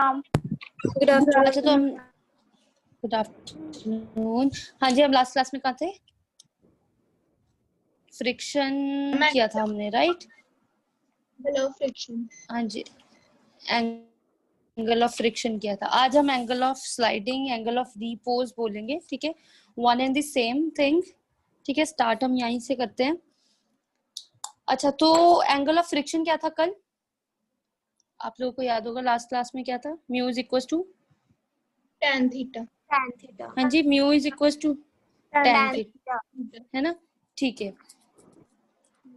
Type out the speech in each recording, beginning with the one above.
Good afternoon. अच्छा तो हम गुड आफ्टरनून। हाँ जी, हम लास्ट क्लास में कहाँ थे? फ्रिक्शन किया था हमने, राइट? Angle of friction. हाँ जी, एंगल ऑफ फ्रिक्शन किया था। आज हम angle of sliding, angle of repose बोलेंगे, ठीक है? One and the same thing, ठीक है? स्टार्ट हम यहीं से करते हैं। अच्छा तो एंगल ऑफ फ्रिक्शन क्या था कल? आप लोगों को याद होगा लास्ट क्लास में क्या था? Mu is equal to tan theta. हाँ जी, mu is equal to tan theta, है ना? ठीक है,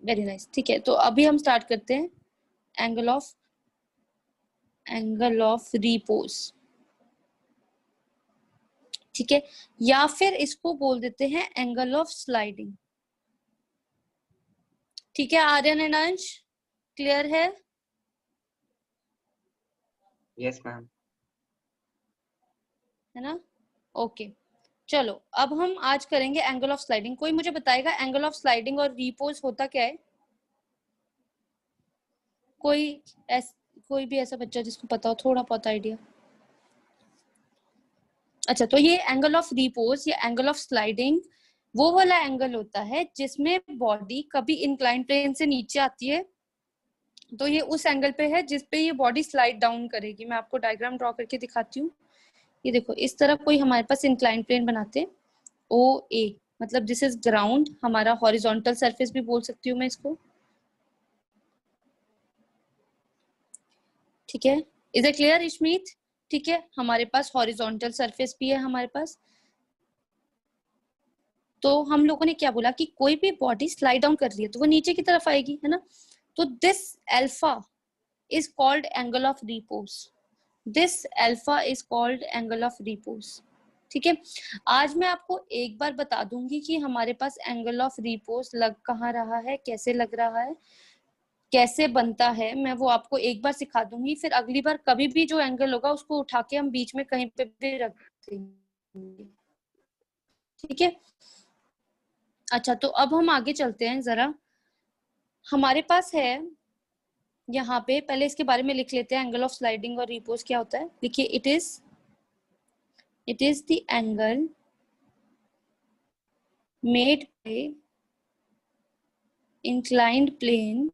वेरी नाइस। ठीक है, तो अभी हम स्टार्ट करते हैं एंगल ऑफ रिपोज, ठीक है? या फिर इसको बोल देते हैं एंगल ऑफ स्लाइडिंग, ठीक है? आर्यन एंड अंश क्लियर है? Yes ma'am. है ना? ओके, चलो अब हम आज करेंगे एंगल ऑफ स्लाइडिंग। कोई मुझे बताएगा एंगल ऑफ स्लाइडिंग और रिपोज होता क्या है? कोई भी ऐसा बच्चा जिसको पता हो, थोड़ा बहुत आइडिया? अच्छा, तो ये एंगल ऑफ रिपोज या एंगल ऑफ स्लाइडिंग वो वाला एंगल होता है जिसमें बॉडी कभी इंक्लाइन प्लेन से नीचे आती है, तो ये उस एंगल पे है जिसपे ये बॉडी स्लाइड डाउन करेगी। मैं आपको डायग्राम ड्रॉ करके दिखाती हूँ। ये देखो, इस तरह कोई हमारे पास इंक्लाइन प्लेन बनाते हैं, ओ ए, मतलब दिस इज ग्राउंड, हमारा हॉरिजॉन्टल सरफेस भी बोल सकती हूँ मैं इसको, ठीक है? Is it clear Ishmeet? ठीक है, हमारे पास हॉरिजॉन्टल सरफेस भी है हमारे पास। तो हम लोगों ने क्या बोला कि कोई भी बॉडी स्लाइड डाउन कर रही है तो वो नीचे की तरफ आएगी, है ना? तो this alpha is called angle of repose. This alpha is called angle of repose, ठीक है? आज मैं आपको एक बार बता दूंगी कि हमारे पास एंगल ऑफ रिपोज लग कहाँ रहा है, कैसे लग रहा है, कैसे बनता है, मैं वो आपको एक बार सिखा दूंगी। फिर अगली बार कभी भी जो एंगल होगा उसको उठा के हम बीच में कहीं पे भी रख देंगे, ठीक है? अच्छा, तो अब हम आगे चलते हैं जरा। हमारे पास है यहाँ पे, पहले इसके बारे में लिख लेते हैं एंगल ऑफ स्लाइडिंग और रिपोज क्या होता है। देखिए, it is the angle made by inclined plane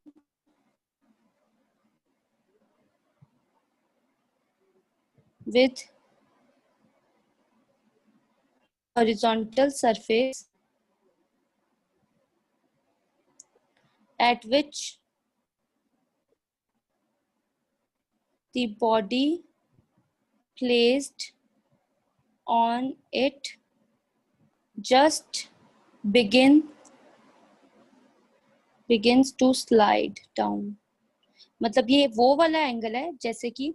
with horizontal surface at which the body placed on it just begins to slide down। मतलब ये वो वाला एंगल है जैसे कि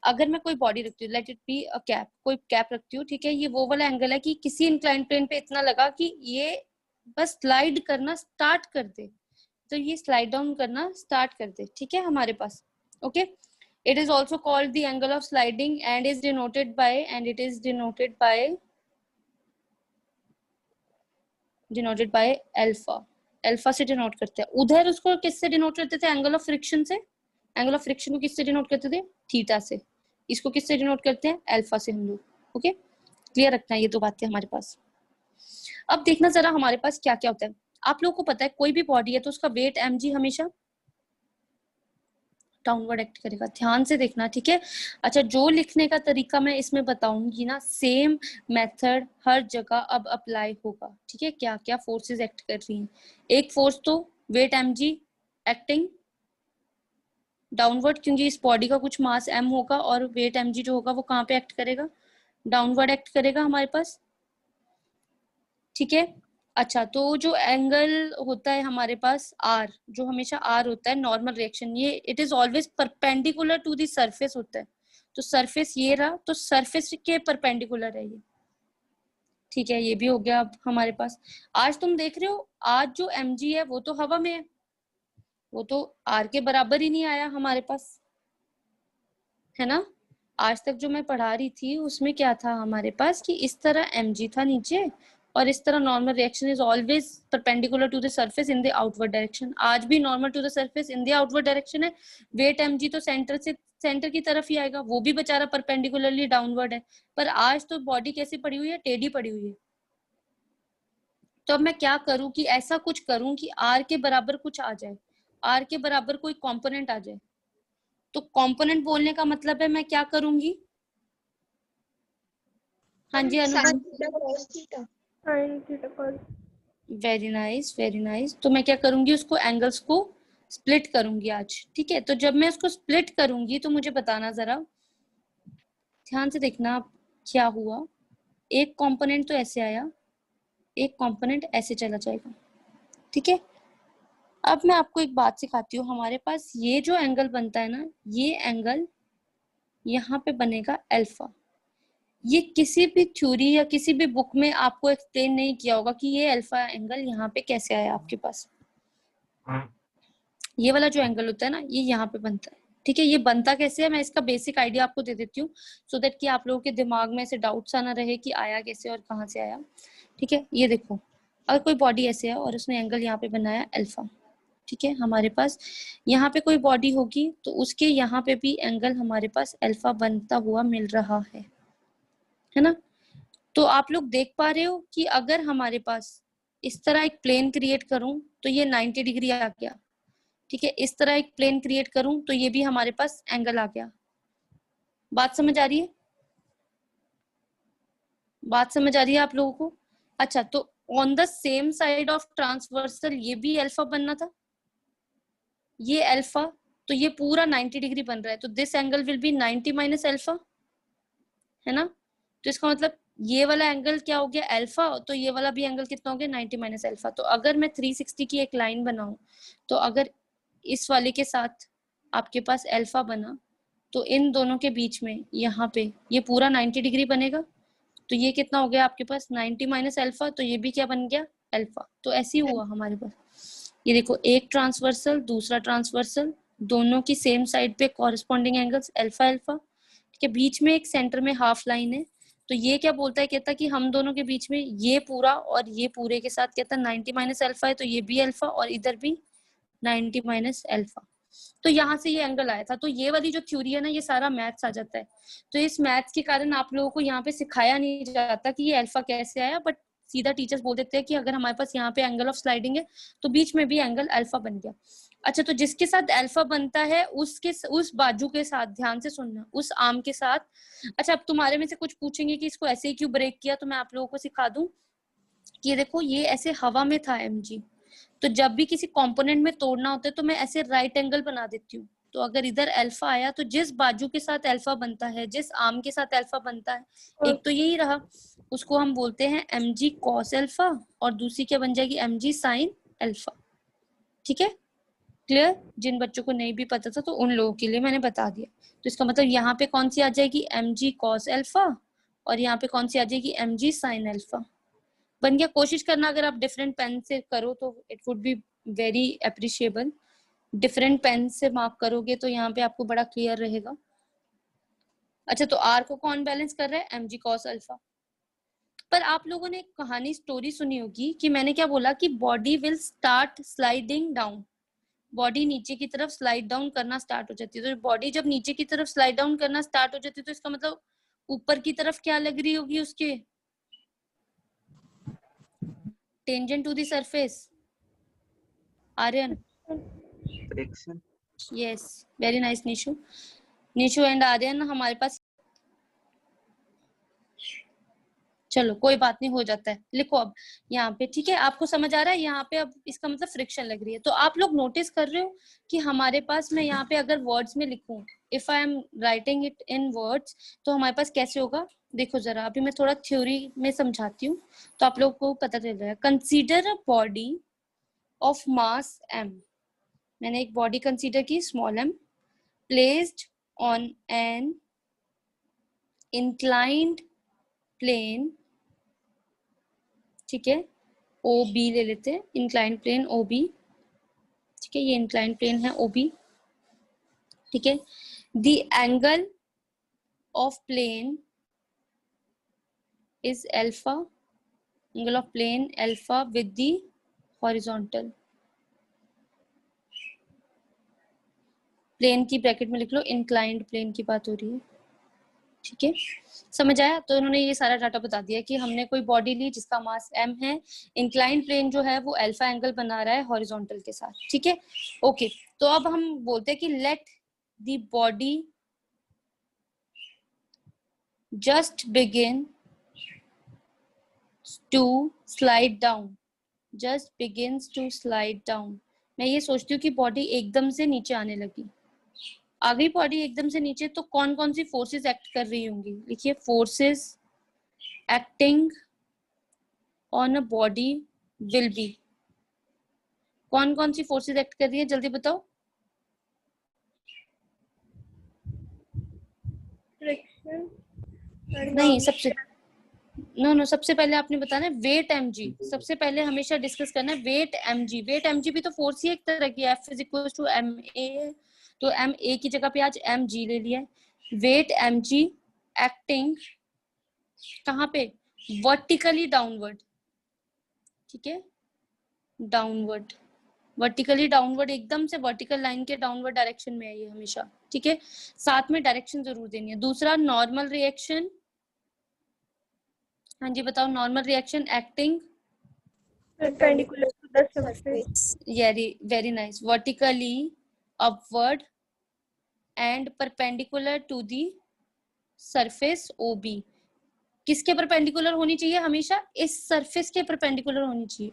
अगर मैं कोई बॉडी रखती हूँ, let it be a cap, कोई कैप रखती हूँ, ठीक है? ये वो वाला एंगल है कि किसी इंक्लाइन प्लेन पे इतना लगा कि ये बस स्लाइड करना स्टार्ट कर दे, तो ये स्लाइड डाउन करना स्टार्ट कर दे, ठीक है? हमारे पास okay. It is also called the angle of sliding and is denoted by alpha. Alpha से डिनोट करते हैं। उधर उसको किससे डिनोट करते थे? एंगल ऑफ फ्रिक्शन से। एंगल ऑफ फ्रिक्शन को किससे डिनोट करते थे? थीटा से। इसको किससे डिनोट करते हैं? अल्फा से हम लोग, ओके? क्लियर रखना है ये दो बातें हमारे पास। अब देखना जरा हमारे पास क्या क्या होता है। आप लोगों को पता है कोई भी बॉडी है तो उसका वेट mg हमेशा डाउनवर्ड एक्ट करेगा, ध्यान से देखना, ठीक है? अच्छा, जो लिखने का तरीका मैं इसमें बताऊंगी ना, सेम मेथड हर जगह अब अप्लाई होगा, ठीक है? क्या क्या फोर्सेस एक्ट कर रही हैं। एक फोर्स तो वेट mg एक्टिंग डाउनवर्ड, क्योंकि इस बॉडी का कुछ मास m होगा और वेट mg जो होगा वो कहाँ पे एक्ट करेगा? डाउनवर्ड एक्ट करेगा हमारे पास, ठीक है? अच्छा, तो जो एंगल होता है हमारे पास r, जो हमेशा r होता है नॉर्मल रिएक्शन, ये it is always perpendicular to the surface होता है। तो सरफेस ये रहा, तो सरफेस के परपेंडिकुलर है ये, ठीक है? ये भी हो गया अब हमारे पास। आज तुम देख रहे हो, आज जो mg है वो तो हवा में है, वो तो r के बराबर ही नहीं आया हमारे पास, है ना? आज तक जो मैं पढ़ा रही थी उसमें क्या था हमारे पास कि इस तरह mg था नीचे और इस तरह normal reaction is always perpendicular to the surface in the outward direction. आज भी normal to the surface in the outward direction है। वेट mg तो सेंटर की तरफ ही आएगा, वो भी बेचारा परपेंडिकुलरली डाउनवर्ड है, पर आज तो बॉडी कैसी पड़ी हुई है, टेढ़ी पड़ी हुई है। तो अब मैं क्या करूं कि ऐसा कुछ करूं कि r के बराबर कुछ आ जाए, r के बराबर कोई कंपोनेंट आ जाए। तो कंपोनेंट बोलने का मतलब है मैं क्या करूंगी? हाँ जी अनुभव। sin theta cos theta। sin theta cos। Very nice very nice. तो मैं क्या करूंगी, उसको एंगल्स को स्प्लिट करूंगी आज, ठीक है। तो जब मैं उसको स्प्लिट करूंगी तो मुझे बताना जरा, ध्यान से देखना क्या हुआ। एक कंपोनेंट तो ऐसे आया, एक कंपोनेंट ऐसे चला जाएगा, ठीक है। अब मैं आपको एक बात सिखाती हूँ, हमारे पास ये जो एंगल बनता है ना, ये एंगल यहाँ पे बनेगा अल्फा। ये किसी भी थ्योरी या किसी भी बुक में आपको एक्सप्लेन नहीं किया होगा कि ये अल्फा एंगल यहाँ पे कैसे आया आपके पास। ये वाला जो एंगल होता है ना, ये यहाँ पे बनता है, ठीक है। ये बनता कैसे है, मैं इसका बेसिक आइडिया आपको दे देती हूँ, सो दैट कि आप लोगों के दिमाग में ऐसे डाउट्स आना रहे कि आया कैसे और कहाँ से आया, ठीक है। ये देखो, अगर कोई बॉडी ऐसे है और उसने एंगल यहाँ पे बनाया अल्फा, ठीक है, हमारे पास यहाँ पे कोई बॉडी होगी तो उसके यहाँ पे भी एंगल हमारे पास अल्फा बनता हुआ मिल रहा है ना। तो आप लोग देख पा रहे हो कि अगर हमारे पास इस तरह एक प्लेन क्रिएट करूं तो ये 90 डिग्री आ गया, ठीक है। इस तरह एक प्लेन क्रिएट करूं तो ये भी हमारे पास एंगल आ गया। बात समझ आ रही है? बात समझ आ रही है आप लोगों को? अच्छा, तो on the same side of transversal ये भी अल्फा बनना था, ये अल्फा, तो ये पूरा 90 डिग्री बन रहा है, तो this angle will be 90 minus alpha, है ना। तो इसका मतलब ये वाला एंगल क्या हो गया, अल्फा, तो ये वाला भी एंगल कितना हो गया, 90 माइनस अल्फा। तो अगर मैं 360 की एक लाइन बनाऊं, तो अगर इस वाले के साथ आपके पास अल्फा बना, तो इन दोनों के बीच में यहाँ पे ये पूरा 90 डिग्री बनेगा। तो ये कितना हो गया आपके पास, 90 माइनस अल्फा, तो ये भी क्या बन गया, अल्फा। तो ऐसे ही हुआ हमारे पास। ये देखो, एक ट्रांसवर्सल दूसरा ट्रांसवर्सल, दोनों की सेम साइड पे कॉरेस्पॉन्डिंग एंगल्स अल्फा अल्फा, ठीक है। बीच में एक सेंटर में हाफ लाइन है, तो ये क्या बोलता है, कहता है कि हम दोनों के बीच में ये पूरा और ये पूरे के साथ कहता है 90 माइनस अल्फा है, तो ये भी अल्फा और इधर भी 90 माइनस अल्फा। तो यहाँ से ये एंगल आया था। तो ये वाली जो थ्योरी है ना, ये सारा मैथ्स आ जाता है। तो इस मैथ्स के कारण आप लोगों को यहाँ पे सिखाया नहीं जाता कि ये अल्फा कैसे आया, बट सीधा टीचर्स बोल देते हैं कि अगर हमारे पास यहाँ पे एंगल ऑफ स्लाइडिंग है तो बीच में भी एंगल अल्फा बन गया। अच्छा, तो जिसके साथ अल्फा बनता है उसके उस बाजू के साथ, ध्यान से सुनना, उस आर्म के साथ। अच्छा, अब तुम्हारे में से कुछ पूछेंगे कि इसको ऐसे ही क्यों ब्रेक किया, तो मैं आप लोगों को सिखा दूं कि ये देखो, ये ऐसे हवा में था mg, तो जब भी किसी कंपोनेंट में तोड़ना होता है तो मैं ऐसे राइट एंगल बना देती हूँ। तो अगर इधर अल्फा आया तो जिस बाजू के साथ अल्फा बनता है, जिस आर्म के साथ अल्फा बनता है, एक तो यही रहा, उसको हम बोलते हैं mg cos अल्फा, और दूसरी क्या बन जाएगी, mg sin अल्फा, ठीक है। क्लियर? जिन बच्चों को नहीं भी पता था तो उन लोगों के लिए मैंने बता दिया। तो इसका मतलब यहाँ पे कौन सी आ जाएगी, mg cos अल्फा, और यहाँ पे कौन सी आ जाएगी, mg sin अल्फा। बन गया? कोशिश करना अगर आप डिफरेंट पेन से करो तो it would be very appreciable. Different pen से मार्क करोगे तो यहाँ पे आपको बड़ा क्लियर रहेगा। अच्छा, तो आर को कौन बैलेंस कर रहा है, mg cos अल्फा। पर आप लोगों ने एक कहानी स्टोरी सुनी होगी कि मैंने क्या बोला कि body will start sliding down, body नीचे की तरफ स्लाइड डाउन करना स्टार्ट हो जाती है। तो बॉडी जब नीचे की तरफ स्लाइड डाउन करना स्टार्ट हो जाती है तो इसका मतलब ऊपर की तरफ क्या लग रही होगी उसके, tangent to the surface. Aryan? Friction. Yes, very nice Nishu. Nishu and Aryan, हमारे पास, चलो कोई बात नहीं, हो जाता है। लिखो अब यहाँ पे, ठीक है, आपको समझ आ रहा है यहाँ पे, अब इसका मतलब फ्रिक्शन लग रही है। तो आप लोग नोटिस कर रहे हो कि हमारे पास, मैं यहाँ पे अगर वर्ड्स में लिखूं, if I am writing it in words, तो हमारे पास कैसे होगा, देखो जरा, अभी मैं थोड़ा थ्योरी में समझाती हूँ तो आप लोग को पता चल जाएगा। Consider a body of mass m, मैंने एक बॉडी कंसीडर की small m, placed on an inclined plane, ठीक है, ओ बी ले लेते हैं, इंक्लाइंड प्लेन ओ बी, ठीक है, ये इंक्लाइंड प्लेन है ओ बी, ठीक है। The angle of plane is alpha, angle of plane alpha with the horizontal. Plane की ब्रैकेट में लिख लो, इंक्लाइंड प्लेन की बात हो रही है, ठीक है। समझ आया? तो उन्होंने ये सारा डाटा बता दिया कि हमने कोई बॉडी ली जिसका मास m है, इंक्लाइंड प्लेन जो है वो अल्फा एंगल बना रहा है हॉरिजॉन्टल के साथ, ठीक है। ओके, तो अब हम बोलते हैं कि let the body just begin to slide down, just begins to slide down. मैं ये सोचती हूँ कि बॉडी एकदम से नीचे आने लगी, आ गई बॉडी एकदम से नीचे, तो कौन कौन सी फोर्सेस एक्ट कर रही होंगी? लिखिए, forces acting on a body will be. कौन कौन सी फोर्सेस एक्ट कर रही है, जल्दी बताओ। फ्रिक्शन नहीं, सबसे नो सबसे पहले आपने बताना है वेट mg। सबसे पहले हमेशा डिस्कस करना है वेट mg। वेट mg भी तो फोर्स ही एक तरह की, F is equal to ma, तो ma की जगह पे आज mg ले लिया है। वेट mg एक्टिंग कहाँ पे? वर्टिकली डाउनवर्ड, ठीक है, डाउनवर्ड, वर्टिकली डाउनवर्ड, एकदम से वर्टिकल लाइन के डाउनवर्ड डायरेक्शन में है ये हमेशा, ठीक है। साथ में डायरेक्शन जरूर देनी है। दूसरा नॉर्मल रिएक्शन, हाँ जी बताओ, normal reaction acting perpendicular to the surface. Very nice, vertically upward and perpendicular to the surface OB। किसके परपेंडिकुलर होनी चाहिए? हमेशा इस सरफेस के परपेंडिकुलर होनी चाहिए,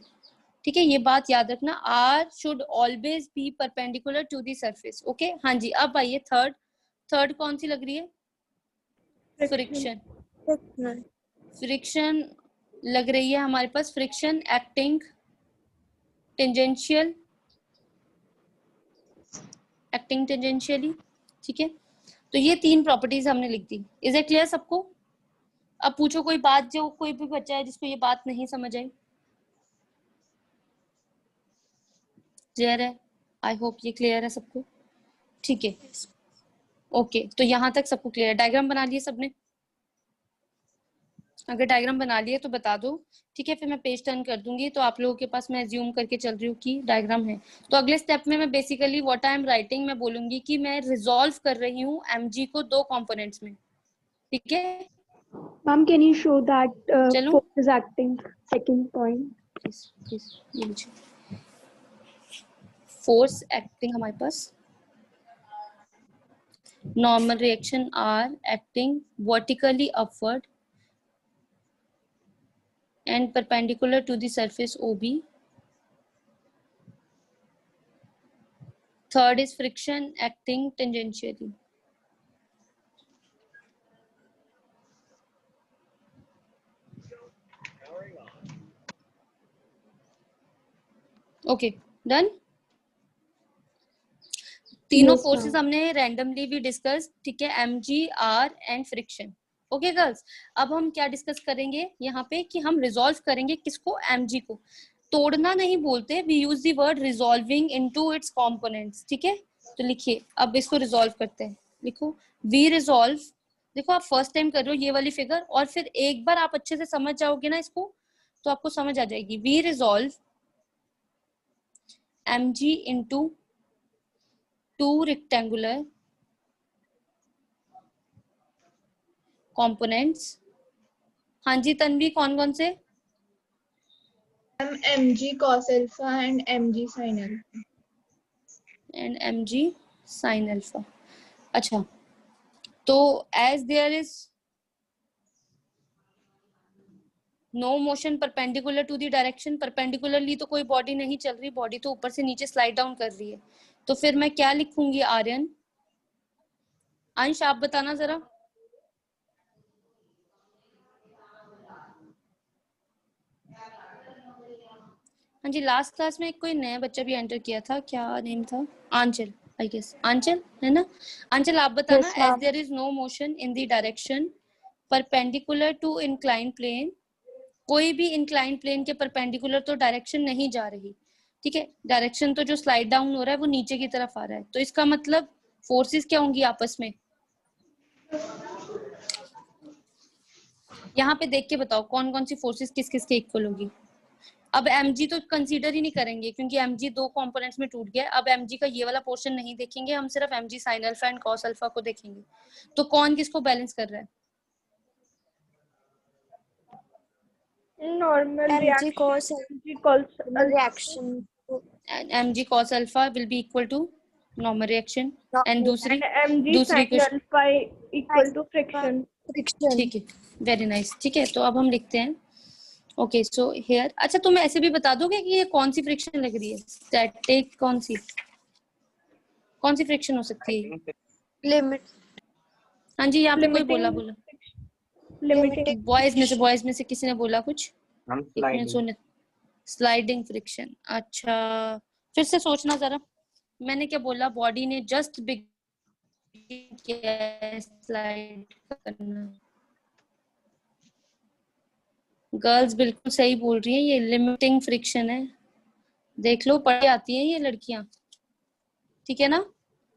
ठीक है। ये बात याद रखना, R should always be perpendicular to the surface, okay. हाँ जी, अब आइए थर्ड कौन सी लग रही है? फ्रिक्शन। फ्रिक्शन लग रही है हमारे पास, friction acting tangential, acting tangentially, ठीक है। तो ये तीन प्रॉपर्टीज हमने लिख दी। इज इट क्लियर सबको? अब पूछो कोई बात, जो कोई भी बच्चा है जिसको ये बात नहीं समझ आई। क्लियर है? आई होप ये क्लियर है सबको, ठीक है। ओके, तो यहाँ तक सबको क्लियर है। डायग्राम बना लिए सबने? अगर डायग्राम बना लिए तो बता दो, ठीक है। फिर मैं पेज टर्न कर दूंगी, तो आप लोगों के पास मैं ज्यूम करके चल रही हूँ कि डायग्राम है। तो अगले स्टेप में मैं basically what I am writing मैं बोलूंगी कि मैं रिजॉल्व कर रही हूँ mg को दो कंपोनेंट्स में, ठीक है। Ma'am, can you show that चलो force is acting? Second point. Please, force acting हमारे पास, normal reaction are acting vertically upward and perpendicular to the surface OB. Third is friction acting tangentially. Okay, done. तीनों forces हमने randomly भी discuss, ठीक है, mg r and friction. Okay girls, अब हम क्या डिस्कस करेंगे यहाँ पे कि हम रिजॉल्व करेंगे किसको? mg को। तोड़ना नहीं बोलते, we use the word resolving into its components, ठीक है। तो लिखिए, अब इसको रिजॉल्व करते हैं। लिखो, वी रिजॉल्व। देखो, आप फर्स्ट टाइम कर रहे हो ये वाली फिगर, और फिर एक बार आप अच्छे से समझ जाओगे ना इसको, तो आपको समझ आ जाएगी। We resolve mg into two rectangular components. हाँ जी तन्वी, कौन कौन से? mg cos alpha and mg sin alpha. And mg sin alpha. अच्छा, तो as there is no motion perpendicular to the direction, perpendicularly तो कोई बॉडी नहीं चल रही, बॉडी तो ऊपर से नीचे स्लाइड डाउन कर रही है, तो फिर मैं क्या लिखूंगी? आर्यन, अंश आप बताना जरा। हाँ जी, लास्ट क्लास में कोई नया बच्चा भी एंटर किया था, क्या नेम था? आंचल, आई गेस आंचल है ना। आंचल आप बताना, Yes, as ma'am. There is no motion in the direction perpendicular to incline plane, कोई भी इंक्लाइन प्लेन के परपेंडिकुलर तो डायरेक्शन नहीं जा रही, ठीक है। डायरेक्शन तो जो स्लाइड डाउन हो रहा है वो नीचे की तरफ आ रहा है, तो इसका मतलब फोर्सेस क्या होंगी आपस में? यहाँ पे देख के बताओ कौन कौन सी फोर्सेस किस किस के इक्वल होगी। अब mg तो कंसीडर ही नहीं करेंगे क्योंकि mg दो कंपोनेंट्स में टूट गया। अब mg का ये वाला पोर्शन नहीं देखेंगे, हम सिर्फ mg sin alpha and cos alpha को देखेंगे। तो कौन किसको बैलेंस कर रहा है? Normal mg cos reaction mg cos alpha will be equal to normal reaction and दूसरी mg दूसरी sin equation. alpha equal to friction. friction ठीक है, वेरी नाइस। ठीक है, तो अब हम लिखते हैं ओके सो हेयर। अच्छा तुम ऐसे भी बता दोगे कि ये कौन सी फ्रिक्शन लग रही है? स्टैटिक कौन सी फ्रिक्शन हो सकती है? limit हाँ जी, यहाँ पे कोई बोला Limiting. बॉयज में से किसी ने बोला कुछ? हम एक मिनट सुने। Sliding friction. अच्छा फिर से सोचना जरा, मैंने क्या बोला? बॉडी ने जस्ट बिगिन किया स्लाइड करना। गर्ल्स बिल्कुल सही बोल रही हैं, ये लिमिटिंग फ्रिक्शन है। देख लो, पढ़ आती हैं ये लड़कियां, ठीक है ना?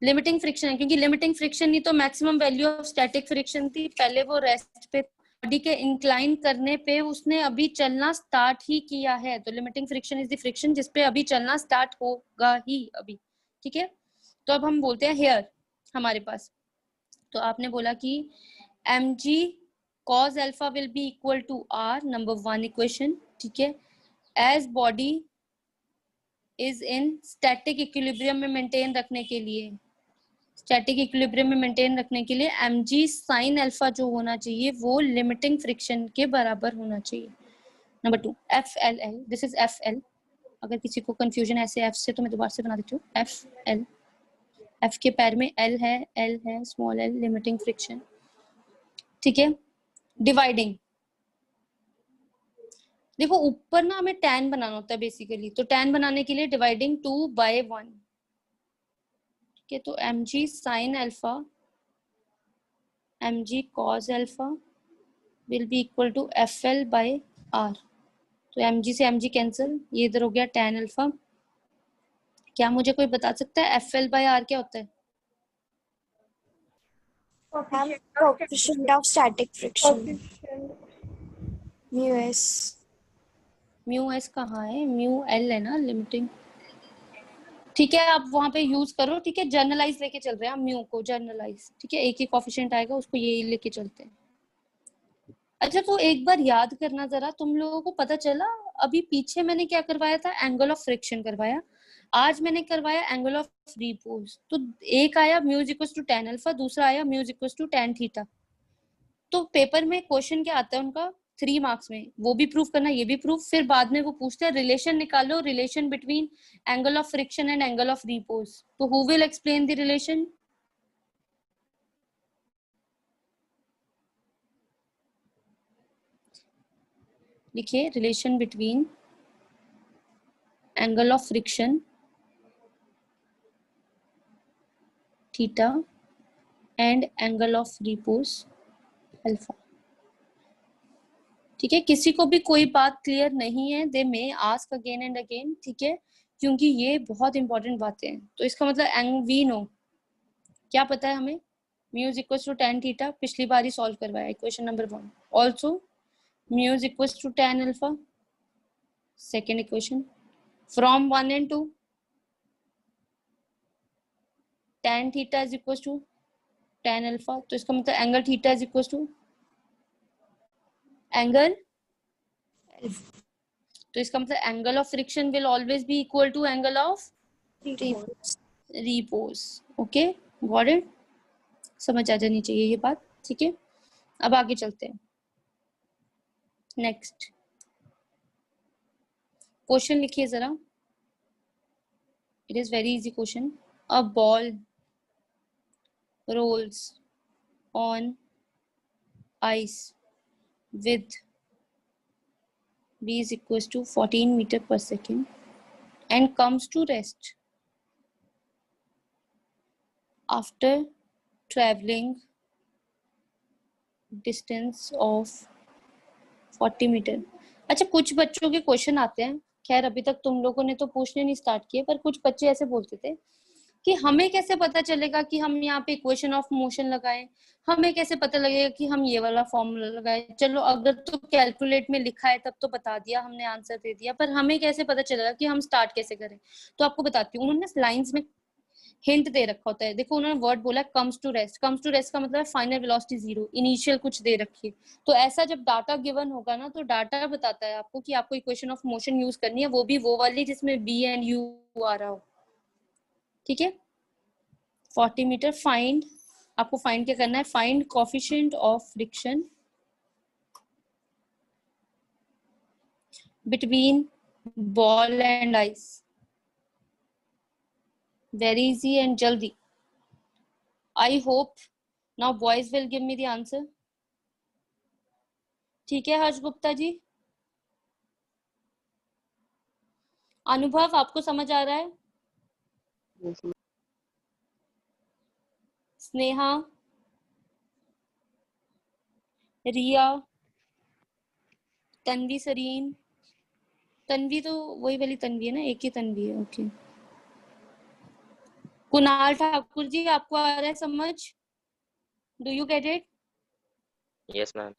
लिमिटिंग फ्रिक्शन है क्योंकि लिमिटिंग फ्रिक्शन ही तो maximum value of static friction थी। पहले वो रेस्ट पे, बॉडी के इंक्लाइन करने पे उसने अभी चलना स्टार्ट ही किया है। तो limiting friction is the friction जिस पे अभी चलना स्टार्ट होगा ही अभी। ठीक है, तो अब हम बोलते हैं हेयर हमारे पास। तो आपने बोला कि mg cos alpha will be equal to r, number 1 equation. ठीक है, as body is in static equilibrium में मेंटेन रखने के लिए, स्टैटिक इक्विलिब्रियम में मेंटेन रखने के लिए mg sin अल्फा जो होना चाहिए वो लिमिटिंग फ्रिक्शन के बराबर होना चाहिए। Number 2 FLL, this is FL। अगर किसी को कंफ्यूजन ऐसे F से, तो मैं दोबारा से बना देती हूँ। FL, F के पैर में L है, स्मॉल l, लिमिटिंग फ्रिक्शन। ठीक है, डिवाइडिंग। देखो ऊपर ना हमें tan बनाना होता है बेसिकली, तो tan बनाने के लिए डिवाइडिंग 2/1। ठीक है, तो mg sin alpha mg cos alpha will be equal to FL by R। तो mg से mg कैंसिल, ये इधर हो गया tan अल्फा। क्या मुझे कोई बता सकता है FL by R क्या होता है? coefficient of static friction mu s mu S कहाँ है? म्यू एल है ना लिमिटिंग। ठीक है, आप वहां पे यूज करो। ठीक है, जर्नलाइज लेके चल रहे हैं हम म्यू को, जर्नलाइज। ठीक है, एक ही कोफिशिएंट आएगा, उसको ये लेके चलते हैं। अच्छा तो एक बार याद करना जरा, तुम लोगों को पता चला अभी पीछे मैंने क्या करवाया था? एंगल ऑफ फ्रिक्शन करवाया। आज मैंने करवाया एंगल ऑफ रिपोज। तो एक आया mu is equal to tan alpha, दूसरा आया mu is equal to tan theta. तो पेपर में क्वेश्चन क्या आता है उनका 3 मार्क्स में, वो भी प्रूफ करना, ये भी प्रूफ। फिर बाद में वो पूछते हैं रिलेशन निकालो, relation between angle of friction and angle of repose. तो who will explain the relation? लिखिए, relation between angle of friction theta and angle of repose alpha. ठीक है, किसी को भी कोई बात क्लियर नहीं है, they may ask again and again. ठीक है, क्योंकि ये बहुत इंपॉर्टेंट बातें हैं। तो इसका मतलब वी नो, क्या पता है हमें? Mu is equal to tan theta, पिछली बार ही सॉल्व करवाया equation number 1। Also mu is equal to tan alpha, second equation. From 1 and 2 tan theta is equal to tan alpha. तो इसका मतलब angle theta is equal to angle, तो इसका मतलब angle of friction will always be equal to angle of repose. Okay, got it? समझ आ जानी चाहिए ये बात। ठीक है, अब आगे चलते हैं। नेक्स्ट क्वेश्चन लिखिए जरा, it is very easy question. A ball rolls on ice with v is equals to 14 meter per second and comes to rest after traveling distance of 40 meter। अच्छा, कुछ बच्चों के क्वेश्चन आते हैं, खैर अभी तक तुम लोगों ने तो पूछने नहीं स्टार्ट किए, पर कुछ बच्चे ऐसे बोलते थे कि हमें कैसे पता चलेगा कि हम यहाँ पे इक्वेशन ऑफ मोशन लगाएं, हमें कैसे पता लगेगा कि हम ये वाला फॉर्मूला लगाएं। चलो अगर तो कैलकुलेट में लिखा है तब तो बता दिया, हमने आंसर दे दिया, पर हमें कैसे पता चलेगा कि हम स्टार्ट कैसे करें। तो आपको बताती हूँ, उन्होंने लाइंस में हिंट दे रखा होता है। देखो उन्होंने वर्ड बोला comes to rest, comes to rest का मतलब है फाइनल वेलोसिटी जीरो, इनिशियल कुछ दे रखी है। तो ऐसा जब डाटा गिवन होगा ना, तो डाटा बताता है आपको कि आपको इक्वेशन ऑफ मोशन यूज करनी है, वो भी वो वाली जिसमें बी एंड यू आ रहा हो। ठीक है, 40 मीटर फाइंड, आपको फाइंड क्या करना है, find coefficient of friction between ball and ice. Very easy and जल्दी। I hope now boys will give me the answer. ठीक है हर्ष गुप्ता जी, अनुभव आपको समझ आ रहा है? Yes, ma'am. स्नेहा, रिया, तन्वी, सरीन, तन्वी तो वही वाली तन्वी है ना, एक ही तन्वी है, ओके। कुणाल ठाकुर जी, आपको आ रहा है समझ? Do you get it? Yes, ma'am.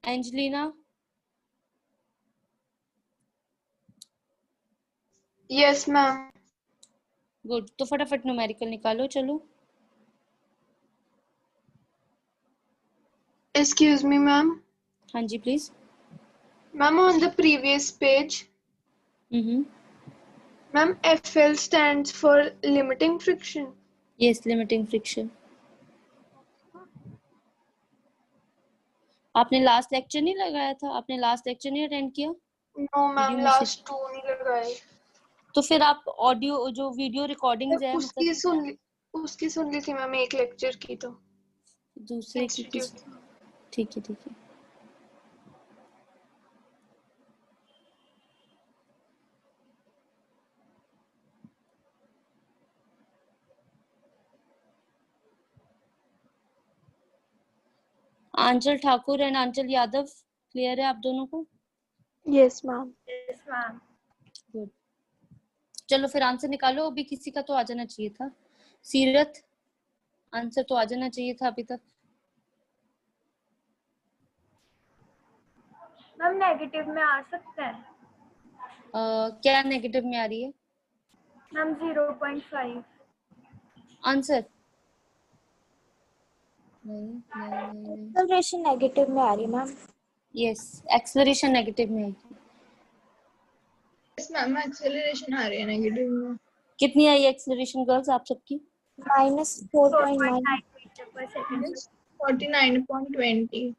Angelina, Yes, ma'am. Good. तो फटाफट न्यूमेरिकल निकालो, चलो। Excuse me, ma'am. हाँ जी please. Ma'am, on the previous page, ma'am, FL stands for limiting friction. Yes, limiting friction. आपने लास्ट लेक्चर नहीं लगाया था? आपने लास्ट लेक्चर नहीं अटेंड किया? No, ma'am, video last two नहीं लगाए। तो फिर आप ऑडियो जो वीडियो रिकॉर्डिंग्स है मतलब उसकी सुन ली थी मैम, एक लेक्चर की तो दूसरे की किस? इंस्टीट्यूट। ठीक है ठीक है। आंचल ठाकुर एंड आंचल यादव, क्लियर है आप दोनों को? Yes, ma'am. Yes, ma'am. Good. चलो फिर आंसर निकालो, अभी किसी का तो आ जाना चाहिए था। सीरत, आंसर तो आ जाना चाहिए था अभी तक। मैम नेगेटिव में आ सकता है? क्या नेगेटिव में आ रही है मैम 0.5। आंसर? नहीं। Acceleration negative में आ रही है मैम। यस, एक्सेलरेशन नेगेटिव में आएगी। यस मैम, एक्सेलरेशन आ रही है नेगेटिव में। कितनी आई एक्सेलरेशन गर्ल्स आप सबकी? -4.9 मीटर पर सेकंड। 49.20।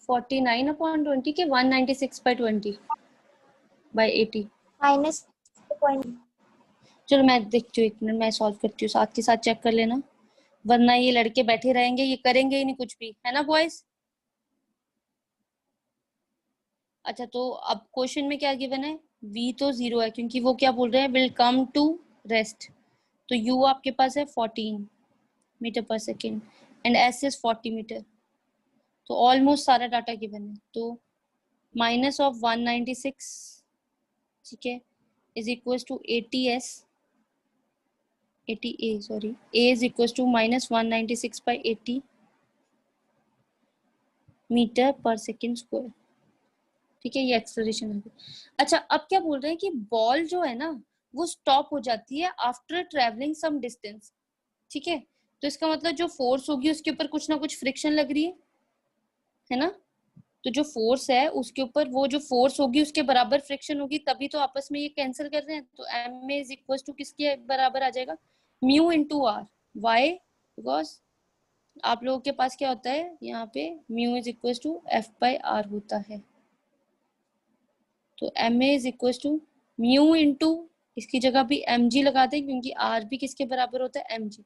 49/20 के 196/20/80। -4.9। चलो मैं देखती हूँ, एक मिनट मैं सॉल्व करती हूँ, साथ के साथ चेक कर लेना, वरना ये लड़के बैठे रहेंगे, ये करेंगे ही नहीं कुछ भी, है ना बॉयज? अच्छा तो अब क्वेश्चन में क्या गिवन है, v तो 0 है क्योंकि वो क्या बोल रहे हैं, विल कम टू रेस्ट। तो u आपके पास है 14 मीटर पर second and s is 40 meter. तो ऑलमोस्ट सारा डाटा गिवन है। तो माइनस ऑफ 196, ठीक है, is equal to 80s 80a, sorry, a is equal to -196/80 meter पर सेकेंड स्क्वायर। ठीक है, ये एक्सेलरेशन है। अच्छा अब क्या बोल रहे हैं कि बॉल जो है ना वो स्टॉप हो जाती है आफ्टर ट्रेवलिंग सम डिस्टेंस। ठीक है, तो इसका मतलब जो फोर्स होगी उसके ऊपर कुछ ना कुछ फ्रिक्शन लग रही है ना? तो जो फोर्स है उसके ऊपर वो जो फोर्स होगी उसके बराबर फ्रिक्शन होगी, तभी तो आपस में ये कैंसिल कर रहे हैं। तो एम इज इक्वल टू किसके बराबर आ जाएगा, mu into R. Why? Because आप लोगों के पास क्या होता है यहाँ पे, mu is equal to F/R होता है। तो M A is equal to mu into, इसकी जगह भी mg लगा दें क्योंकि r भी किसके बराबर होता है, mg।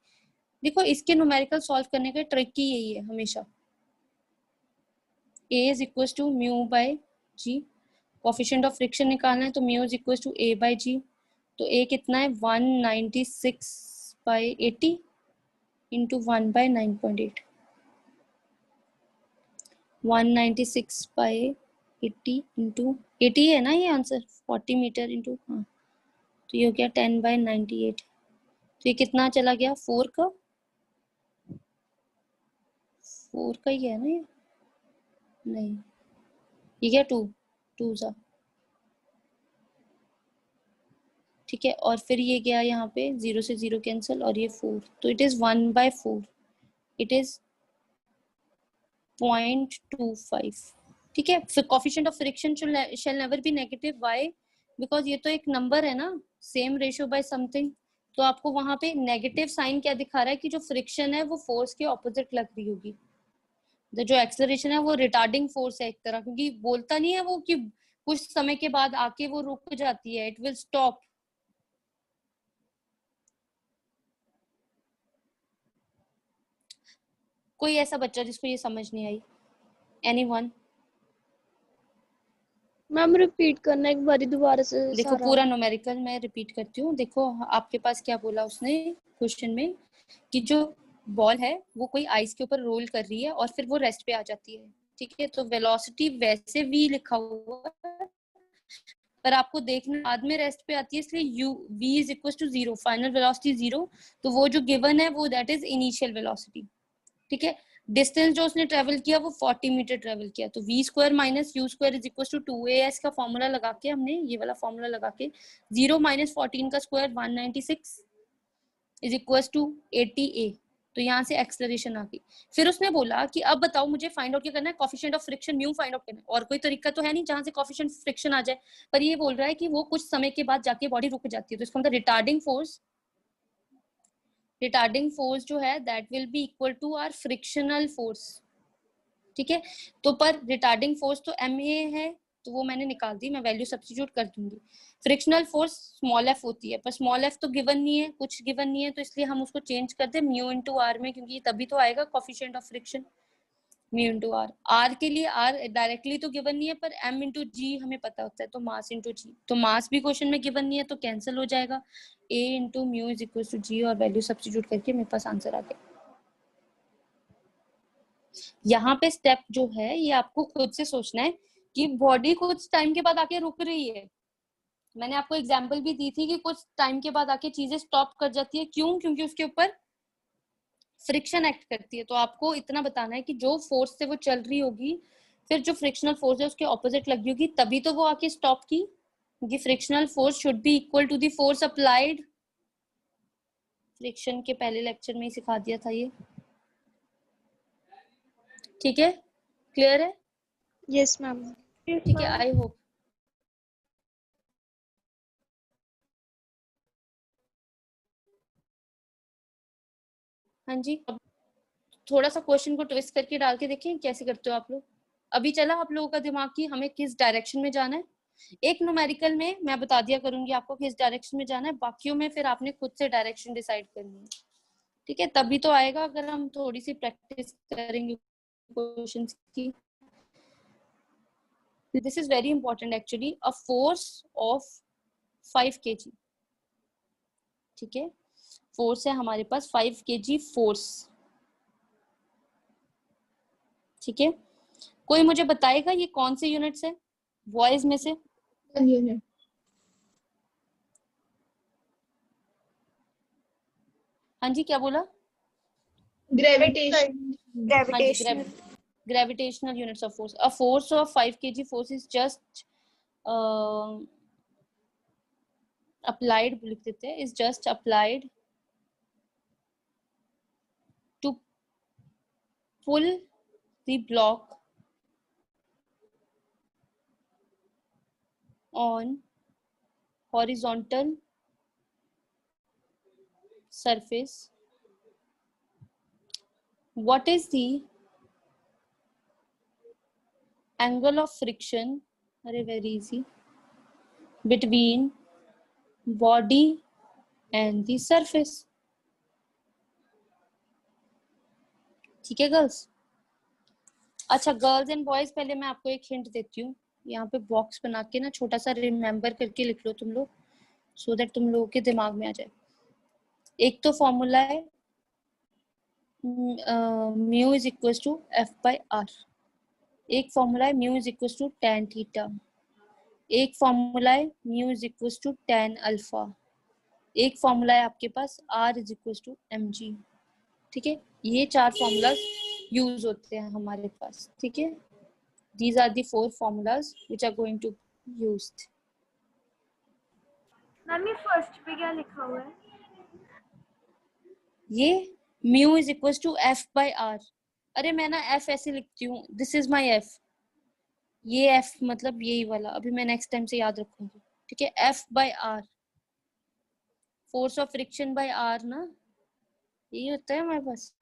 देखो इसके न्यूमेरिकल सॉल्व करने का ट्रिक ही यही है हमेशा, a is equal to mu by g, coefficient of friction निकालना है तो mu is equal to a/g। तो a कितना है 196/80 इंटू 1/9.8, 196/80 80 इंटू 80 है ना ये आंसर, 40 मीटर इंटू, हाँ तो ये हो गया 10/98। तो ये कितना चला गया, 4 का ही है ना ये, नहीं ये क्या 2 सा, ठीक है। और फिर ये गया यहाँ पे 0 से 0 कैंसिल, और ये 4, तो इट इज 1/4, इट इज 0.25, ठीक है। फिर coefficient of friction shell never be negative, why, because ये तो एक नंबर है ना, सेम रेशियो बाय समथिंग। तो आपको वहां पे नेगेटिव साइन क्या दिखा रहा है कि जो फ्रिक्शन है वो फोर्स के ऑपोजिट लग रही होगी। जो एक्सेलरेशन है वो रिटार्डिंग फोर्स है एक तरह, क्योंकि बोलता नहीं है वो कि कुछ समय के बाद आके वो रुक जाती है, इट विल स्टॉप। कोई ऐसा बच्चा जिसको ये समझ नहीं आई, एनीवन? मैम रिपीट करना एक बारी दोबारा से देखो सारा। पूरा न्यूमेरिकल मैं रिपीट करती हूँ। देखो आपके पास क्या बोला उसने क्वेश्चन में, कि जो बॉल है वो कोई आइस के ऊपर रोल कर रही है और फिर वो रेस्ट पे आ जाती है, ठीक है। तो वेलोसिटी वैसे v लिखा हुआ है, पर आपको देखना बाद में रेस्ट पे आती है, इसलिए u v is equal to 0, final velocity 0। तो वो जो गिवन है वो दैट इज इनिशियल वेलोसिटी, ठीक है। डिस्टेंस जो उसने ट्रेवल किया वो 40 मीटर ट्रेवल किया, तो v square minus u square is equal to 2as का फॉर्मूला लगा के, हमने ये वाला फॉर्मूला लगा के 0 माइनस 14 का square 196 is equal to 80a। तो यहाँ से एक्सेलरेशन आ गई। फिर उसने बोला कि अब बताओ मुझे फाइंड आउट क्या करना है, coefficient of friction mu find out करना है, और कोई तरीका तो है नहीं जहां से कोफिशिएंट फ्रिक्शन आ जाए। पर ये बोल रहा है कि वो कुछ समय के बाद जाके बॉडी रुक जाती है, तो इसका मतलब रिटार्डिंग फोर्स जो है that will be equal to our frictional force, ठीक है। तो पर रिटार्डिंग फोर्स तो ma है, तो वो मैंने निकाल दी, मैं वैल्यू सब्स्टिट्यूट कर दूंगी। फ्रिक्शनल फोर्स स्मॉल f होती है, पर स्मॉल f तो गिवन नहीं है, कुछ गिवन नहीं है, तो इसलिए हम उसको चेंज कर दे म्यू इंटू आर में, क्योंकि तभी तो आएगा coefficient of friction, mu into R. R के लिए आर डायरेक्टली तो गिवन नहीं है, पर m इंटू जी हमें पता होता है, तो मास इंटू जी, तो मास भी क्वेश्चन में गिवन नहीं है तो कैंसिल हो जाएगा, a into mu is equal to g, और वैल्यू सब्स्टिट्यूट करके मेरे पास आंसर आ गया। यहाँ पे स्टेप जो है ये आपको खुद से सोचना है कि बॉडी कुछ टाइम के बाद आके रुक रही है। मैंने आपको एग्जांपल भी दी थी कि कुछ टाइम के बाद आके चीजें स्टॉप कर जाती है, क्यों? क्योंकि उसके ऊपर फ्रिक्शन एक्ट करती है। तो आपको इतना बताना है कि जो फोर्स से वो चल रही होगी, फिर जो फ्रिक्शनल फोर्स है उसके ऑपोजिट लगी होगी, तभी तो वो आके स्टॉप की, क्योंकि frictional force should be equal to the force applied. Friction के पहले लेक्चर में ही सिखा दिया था ये, ठीक है, क्लियर है? Yes ma'am. ठीक है, आई होप। हाँ जी, थोड़ा सा क्वेश्चन को ट्विस्ट करके डाल के देखें कैसे करते हो आप लोग। अभी चला आप लोगों का दिमाग कि हमें किस डायरेक्शन में जाना है। एक न्यूमेरिकल में मैं बता दिया करूंगी आपको किस डायरेक्शन में जाना है, बाकियों में फिर आपने खुद से डायरेक्शन डिसाइड करनी है, ठीक है। तभी तो आएगा अगर हम थोड़ी सी प्रैक्टिस करेंगे क्वेश्चंस की। This is very important actually, a force of 5 kg, ठीक है। फोर्स है हमारे पास 5 kg फोर्स, ठीक है। कोई मुझे बताएगा ये कौन से यूनिट्स है बॉयज में से? 1 यूनिट। हाँ जी, क्या बोला? ग्रेविटेशन। हाँ जी, Gravitational. gravitational units of force. A force of 5 kg force is just applied, लिख देते हैं, is just applied to pull the block on horizontal surface. What is the angle of friction? Very easy. Between body and the surface. ठीक है girls? अच्छा girls and boys, पहले मैं आपको एक हिंट देती हूँ, यहाँ पे बॉक्स बना के ना छोटा सा रिमेम्बर करके लिख लो तुम लोग, सो दैट तुम लोगों के दिमाग में आ जाए। एक तो फॉर्मूला है mu is equal to f by r, एक फॉर्मूला है mu is equal to tan theta, एक फॉर्मूला है mu is equal to tan alpha, एक फॉर्मूला है आपके पास r is equal to mg। ठीक है, ये 4 फॉर्मूलाज यूज होते हैं हमारे पास। ठीक है, these are the 4 formulas which are going to used। Ma'am ये फर्स्ट पे क्या लिखा हुआ है? ये mu is equal to F by R. अरे मैं ना एफ ऐसे लिखती हूँ, दिस इज माई एफ, ये एफ मतलब यही वाला, अभी मैं नेक्स्ट टाइम से याद रखूंगी। ठीक है, F by R, force of friction by R ना, यही होता है हमारे पास।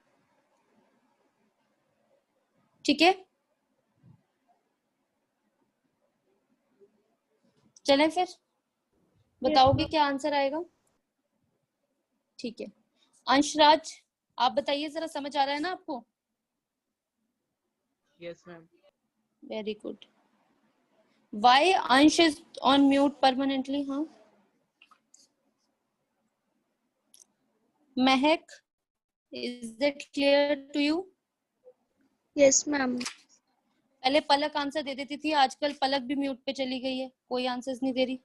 ठीक है, चलें फिर, बताओगे क्या आंसर आएगा? ठीक है, अंशराज आप बताइए जरा, समझ आ रहा है ना आपको? Yes ma'am. Very good. Why Ansh is on mute permanently? हाँ Mahak, is it clear to you? Yes ma'am. पहले पलक आंसर दे देती थी, आजकल पलक भी म्यूट पे चली गई है, कोई आंसर्स नहीं दे रही।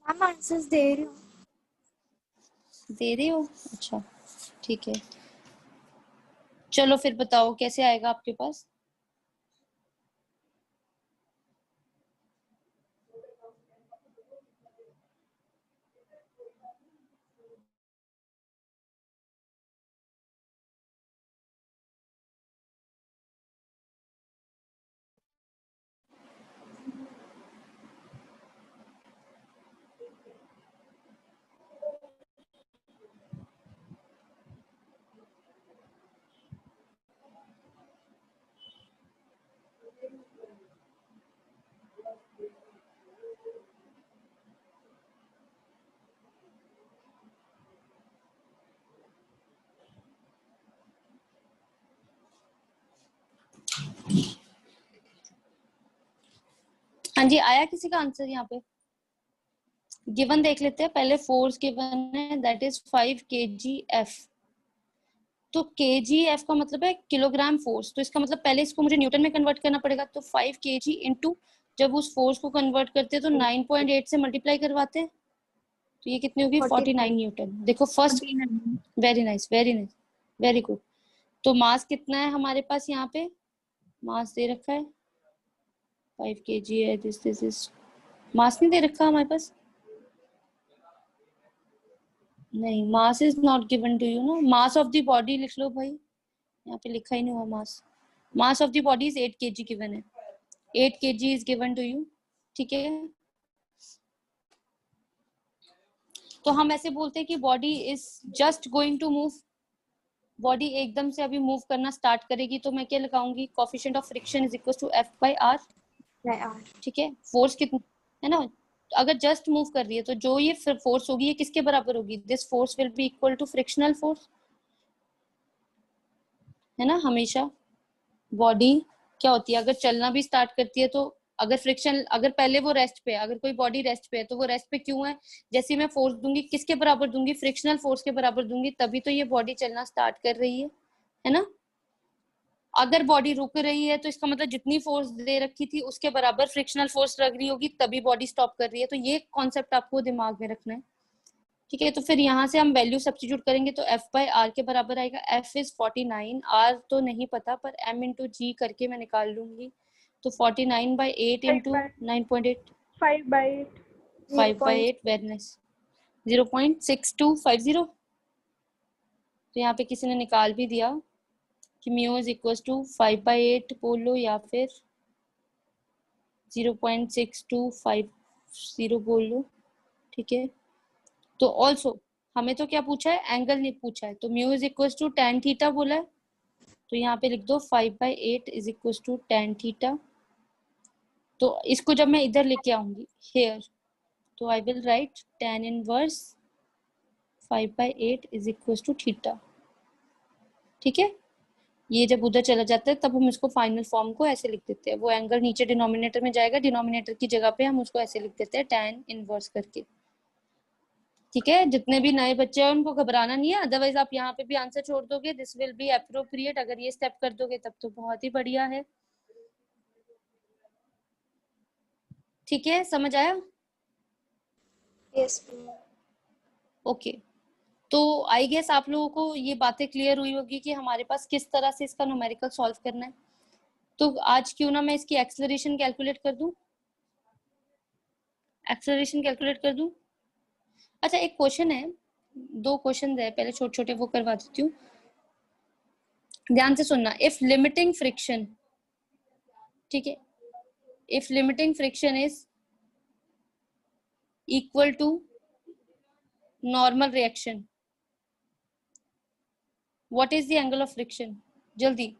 मैम आंसर्स दे रही हूँ। दे रही हो? अच्छा ठीक है, चलो फिर बताओ कैसे आएगा आपके पास। हाँ जी, आया किसी का आंसर यहाँ पे? गिवन देख लेते हैं पहले। फोर्स गिवन है, दैट इज 5 kgf। तो kgf का मतलब है किलोग्राम फोर्स, तो इसका मतलब पहले इसको मुझे न्यूटन में कन्वर्ट करना पड़ेगा। तो 5 kg इंटू, जब उस फोर्स को कन्वर्ट करते हैं तो 9.8 से मल्टीप्लाई करवाते हैं, तो ये कितनी होगी? 49 न्यूटन। देखो first, very nice very nice very good. तो मास कितना है हमारे पास? यहाँ पे मास दे रखा है 5 kg है, दिस इज, मास नहीं दे रखा हमारे पास, नहीं, mass is not given to you ना। मास ऑफ द बॉडी लिख लो भाई, यहाँ पे लिखा ही नहीं हुआ mass. Mass of the body is 8 kg given है, 8 kg is given to you. ठीक है, तो हम ऐसे बोलते हैं कि body is just going to move, body एकदम से अभी मूव करना स्टार्ट करेगी, तो मैं क्या लगाऊंगी? Coefficient of friction is equal to F by R. ठीक है, फोर्स कितना है ना, अगर जस्ट मूव कर रही है तो जो ये फोर्स होगी ये किसके बराबर होगी? This force will be equal to frictional force, है ना। हमेशा बॉडी क्या होती है, अगर चलना भी स्टार्ट करती है तो अगर फ्रिक्शन, अगर पहले वो रेस्ट पे है, अगर कोई बॉडी रेस्ट पे है तो वो रेस्ट पे क्यों है? जैसे मैं फोर्स दूंगी किसके बराबर दूंगी? फ्रिक्शनल फोर्स के बराबर दूंगी, तभी तो ये बॉडी चलना स्टार्ट कर रही है ना। अगर बॉडी रुक रही है तो इसका मतलब जितनी फोर्स दे रखी थी उसके बराबर फ्रिक्शनल फोर्स लग रही होगी, तभी बॉडी स्टॉप कर रही है। तो ये कॉन्सेप्ट आपको दिमाग में रखना है। ठीक है, तो फिर यहाँ से हम वैल्यू सब्स्टिट्यूट करेंगे तो एफ बाई आर के बराबर आएगा, एफ इज 49, आर तो नहीं पता पर एम इंटू जी करके मैं निकाल लूंगी। तो 49 by 8 into 9.8, 5 by 8। 5 by 8, very nice, 0.6250। तो यहाँ पे किसी ने निकाल भी दिया कि mu is equal to 5 by 8 बोल लो या फिर 0.6250 बोल लो। ठीक है, तो ऑल्सो हमें तो क्या पूछा है? एंगल नहीं पूछा है, तो mu is equal to tan theta बोला है, तो यहाँ पे लिख दो 5 by 8 is equal to tan theta. तो इसको जब मैं इधर लेके आऊंगी हेयर, तो I will write tan inverse 5 by 8 is equal to theta. ठीक है, ये जब उधर चला जाता है तब हम इसको फाइनल फॉर्म को ऐसे लिख देते हैं, वो एंगल नीचे डिनोमिनेटर में जाएगा, डिनोमिनेटर की जगह पे हम उसको ऐसे लिख देते हैं tan इनवर्स करके। ठीक है, जितने भी नए बच्चे हैं उनको घबराना नहीं है, अदरवाइज आप यहाँ पे भी आंसर छोड़ दोगे, दिस विल बी अप्रोप्रिएट। अगर ये स्टेप कर दोगे तब तो बहुत ही बढ़िया है। ठीक है, समझ आया? Yes, ma'am. ओके, तो आई गेस आप लोगों को ये बातें क्लियर हुई होगी कि हमारे पास किस तरह से इसका न्यूमेरिकल सॉल्व करना है। तो आज क्यों ना मैं इसकी एक्सेलरेशन कैलकुलेट कर दूं, एक्सेलरेशन कैलकुलेट कर दूं। अच्छा, एक क्वेश्चन है, 2 क्वेश्चन है, पहले छोटे छोटे वो करवा देती हूँ, ध्यान से सुनना। इफ लिमिटिंग फ्रिक्शन, ठीक है, if limiting friction is equal to normal reaction, what is the angle of friction? जल्दी,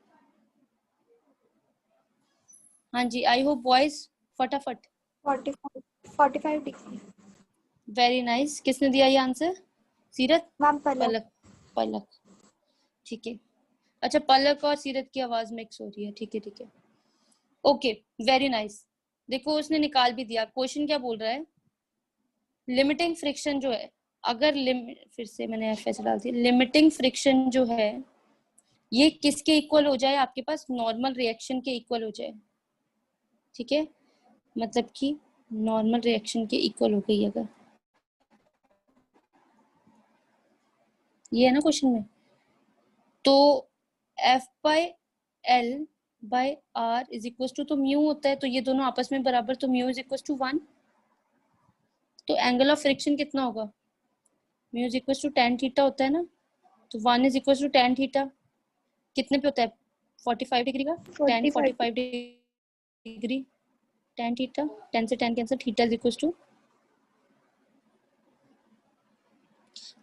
हाँ जी, आई होप बॉयज फटाफट। 45 degree. वेरी नाइस, किसने दिया ये आंसर? सीरत? Ma'am, पलक. पलक, पलक, ठीक है। अच्छा, पलक और सीरत की आवाज मिक्स हो रही है, ठीक है ठीक है, ओके, वेरी नाइस। देखो उसने निकाल भी दिया। क्वेश्चन क्या बोल रहा है, लिमिटिंग फ्रिक्शन जो है, अगर फिर से मैंने एफ ऐसे डाल दी, लिमिटिंग फ्रिक्शन जो है ये किसके इक्वल हो जाए, आपके पास नॉर्मल रिएक्शन के इक्वल हो जाए, ठीक है, मतलब कि नॉर्मल रिएक्शन के इक्वल हो गई अगर, ये है ना क्वेश्चन में, तो F by L by R is equal to, तो म्यू होता है, तो ये दोनों आपस में बराबर, तो म्यू इज इक्वल टू 1, तो एंगल ऑफ फ्रिक्शन कितना होगा, mu is equal to tan theta होता है ना, तो 1 is equal to tan theta, कितने पे होता है, 45 डिग्री का, tan 45 degree tan theta, tan से tan cancel, theta is equal to,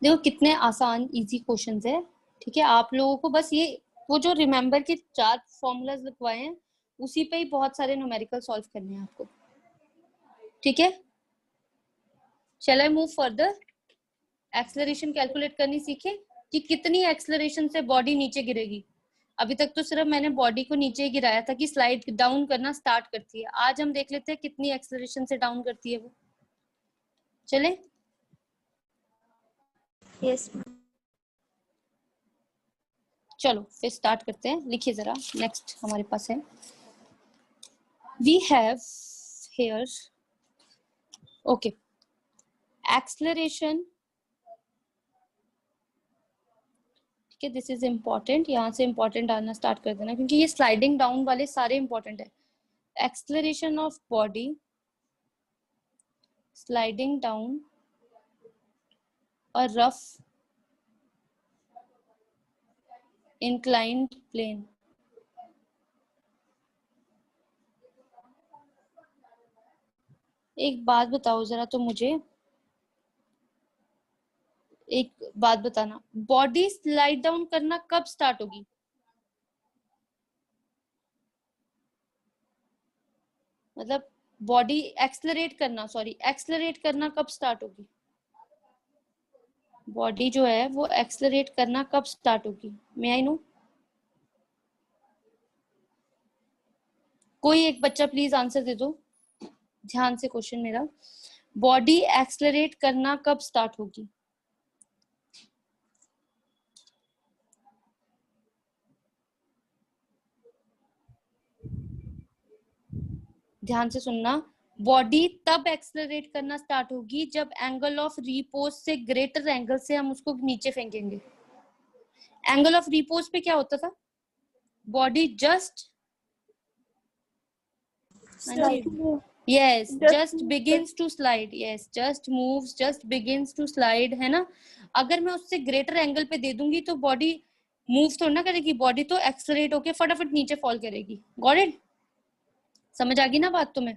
देखो कितने आसान इजी क्वेश्चंस है, ठीक है। आप लोगों को बस ये वो जो रिमेंबर के 4 फॉर्मूलाज लिखवाए हैं उसी पे ही बहुत सारे न्यूमेरिकल सॉल्व करने हैं आपको, ठीक है। Shall I move further, acceleration calculate करनी सीखे कि कितनी एक्सेलरेशन से बॉडी नीचे गिरेगी। अभी तक तो सिर्फ मैंने बॉडी को नीचे गिराया था कि स्लाइड डाउन करना स्टार्ट करती है, आज हम देख लेते हैं कितनी एक्सेलरेशन से डाउन करती है वो, चले। Yes, ma'am. चलो फिर स्टार्ट करते हैं, लिखिए जरा, नेक्स्ट हमारे पास है, we have here, okay, acceleration, ठीक है, दिस इज इम्पोर्टेंट, यहाँ से इम्पोर्टेंट आना स्टार्ट कर देना क्योंकि ये स्लाइडिंग डाउन वाले सारे इम्पोर्टेंट है। Acceleration of body sliding down a rough inclined plane, एक बात बताओ जरा तो मुझे, एक बात बताना, बॉडी स्लाइड डाउन करना कब स्टार्ट होगी, मतलब बॉडी एक्सेलरेट करना, सॉरी एक्सेलरेट करना कब स्टार्ट होगी, बॉडी जो है वो एक्सेलरेट करना कब स्टार्ट होगी, मे आई नो, कोई एक बच्चा प्लीज आंसर दे दो, ध्यान से क्वेश्चन मेरा, बॉडी एक्सेलरेट करना कब स्टार्ट होगी, ध्यान से सुनना, बॉडी तब एक्सेलरेट करना स्टार्ट होगी जब एंगल ऑफ रिपोज से ग्रेटर एंगल से हम उसको नीचे फेंकेंगे। एंगल ऑफ रिपोज पे क्या होता था, body just Slide. Yes Just just begins to slide, yes just moves, just begins to slide, है ना। अगर मैं उससे ग्रेटर एंगल पे दे दूंगी तो बॉडी मूव थोड़ा ना करेगी, बॉडी तो एक्सेलरेट होके फटाफट नीचे फॉल करेगी। गॉट इट, समझ आ गई ना बात तुम्हें।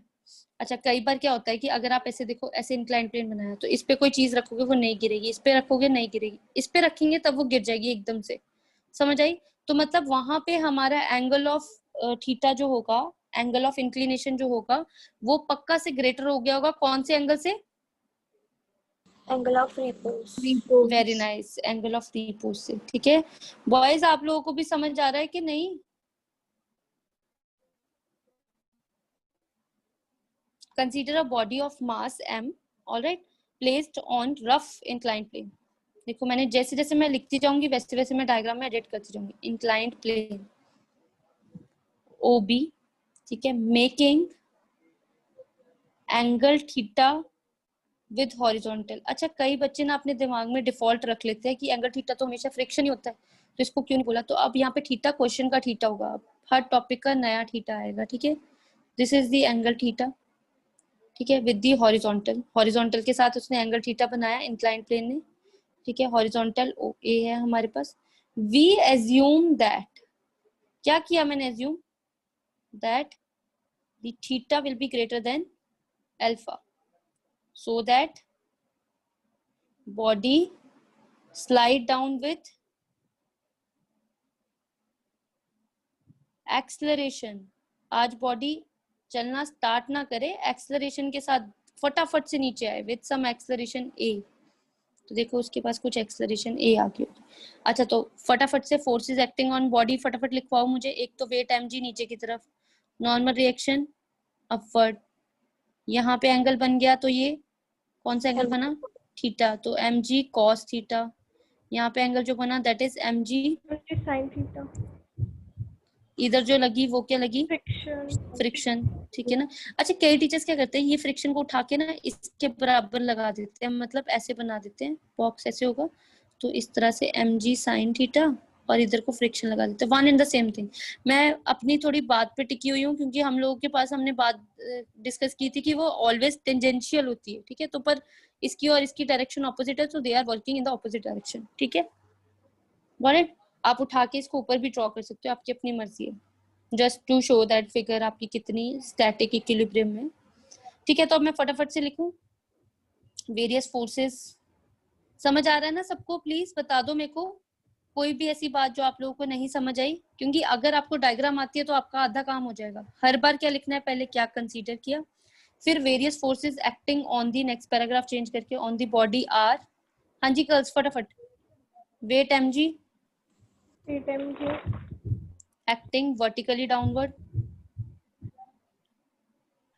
अच्छा, कई बार क्या होता है कि अगर आप ऐसे देखो, ऐसे इंक्लाइन प्लेन बनाया तो इस पे कोई चीज रखोगे वो नहीं गिरेगी, इस पे रखोगे नहीं गिरेगी, इस पे रखेंगे तब वो गिर जाएगी एकदम से, समझ आई। तो मतलब वहां पे हमारा एंगल ऑफ थीटा जो होगा, एंगल ऑफ इंक्लिनेशन जो होगा वो पक्का से ग्रेटर हो गया होगा, कौन से एंगल से, Angle of repose. Very nice, angle of repose से, ठीक है। बॉयज आप लोगों को भी समझ आ रहा है कि नहीं, consider a body of mass m, all right, placed on rough inclined plane। देखो मैंने जैसे जैसे मैं लिखती जाऊंगी वैसे वैसे मैं डायग्राम में एडिट करती जाऊंगी। इंक्लाइंड प्लेन OB, ठीक है, making angle theta with horizontal. अच्छा, कई बच्चे ना अपने दिमाग में डिफॉल्ट रख लेते हैं कि एंगल थीटा तो हमेशा फ्रिक्शन ही होता है, तो इसको क्यों नहीं बोला। तो अब यहाँ पे थीटा क्वेश्चन का थीटा होगा, अब हर टॉपिक का नया थीटा आएगा, ठीक है। This is the angle theta, ठीक है, विद दी हॉरिजॉन्टल। हॉरिजॉन्टल के साथ उसने एंगल थीटा बनाया इंक्लाइंड प्लेन में, ठीक है। हॉरिजॉन्टल ओ ए है हमारे पास। वी एज्यूम दैट, क्या किया मैंने assume, that the theta will be greater than alpha, so that body slide down with acceleration। आज बॉडी चलना स्टार्ट ना करे, एक्सेलरेशन के साथ फटाफट से नीचे आए विद सम एक्सेलरेशन ए। तो देखो उसके पास कुछ एक्सेलरेशन ए आ गई। अच्छा, तो फटाफट से फोर्सेस एक्टिंग ऑन बॉडी फटाफट लिखवाओ मुझे। एक तो वेट mg नीचे की तरफ, नॉर्मल रिएक्शन अपवर्ड, यहाँ पे एंगल बन गया, तो ये कौन सा एंगल बना, थीटा, तो mg cos थीटा। यहाँ पे एंगल जो बना that is mg, sin theta. इधर जो लगी वो क्या लगी, Friction. फ्रिक्शन, ठीक है ना। अच्छा, कई टीचर्स क्या करते हैं, ये फ्रिक्शन को उठा के ना इसके बराबर लगा देते हैं, मतलब ऐसे बना देते हैं, बॉक्स ऐसे होगा, तो इस तरह से mg sin थीटा और इधर को फ्रिक्शन लगा देते हैं, one and the same thing. मैं अपनी थोड़ी बात पे टिकी हुई हूँ, क्योंकि हम लोगों के पास हमने बात डिस्कस की थी कि वो ऑलवेज टेंजेंशियल होती है, ठीक है। तो पर इसकी और इसकी डायरेक्शन ऑपोजिट है, तो they are working in the opposite direction, ठीक है। Got it. आप उठा के इसको ऊपर भी ड्रॉ कर सकते हो, आपकी अपनी मर्जी है, just to show that figure आपकी कितनी स्टैटिक इक्विलिब्रियम में, ठीक है। तो अब मैं फटाफट से लिखूं वेरियस फोर्सेस। समझ आ रहा है ना सबको, प्लीज बता दो मेरे को कोई भी ऐसी बात जो आप लोगों को नहीं समझ आई, क्योंकि अगर आपको डायग्राम आती है तो आपका आधा काम हो जाएगा। हर बार क्या लिखना है, पहले क्या कंसीडर किया, फिर various forces acting on the, next paragraph change करके, ऑन दी बॉडी आर, हाँ जी गर्ल्स फटाफट, weight mg 8 mg. Acting vertically downward,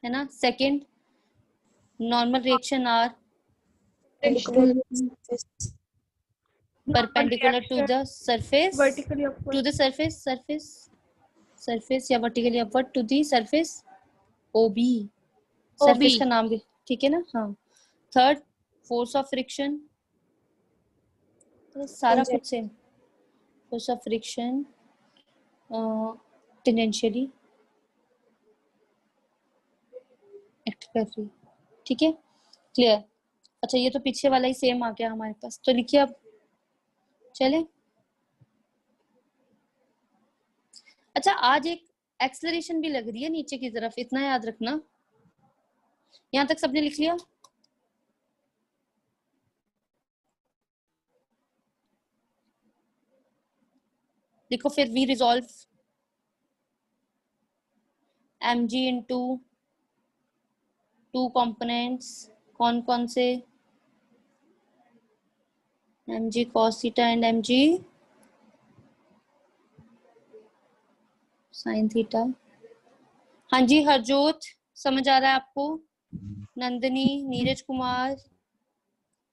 है ना। Second, normal reaction are perpendicular to the surface, Vertically upward. to the surface या vertically upward to the surface, OB, surface का नाम भी, ठीक है ना। हाँ, थर्ड, force of friction, तो सारा कुछ same, force of friction tangentially act कर रही, ठीक है, क्लियर। अच्छा, ये तो पीछे वाला ही सेम आ गया हमारे पास, तो लिखिए अब, चले। अच्छा, आज एक एक्सेलरेशन भी लग रही है नीचे की तरफ, इतना याद रखना। यहां तक सबने लिख लिया, लिखो फिर। We resolve mg into two components, कौन कौन से, mg cos theta and mg sin theta. हाँ जी हरजोत, समझ आ रहा है आपको, नंदनी, नीरज कुमार,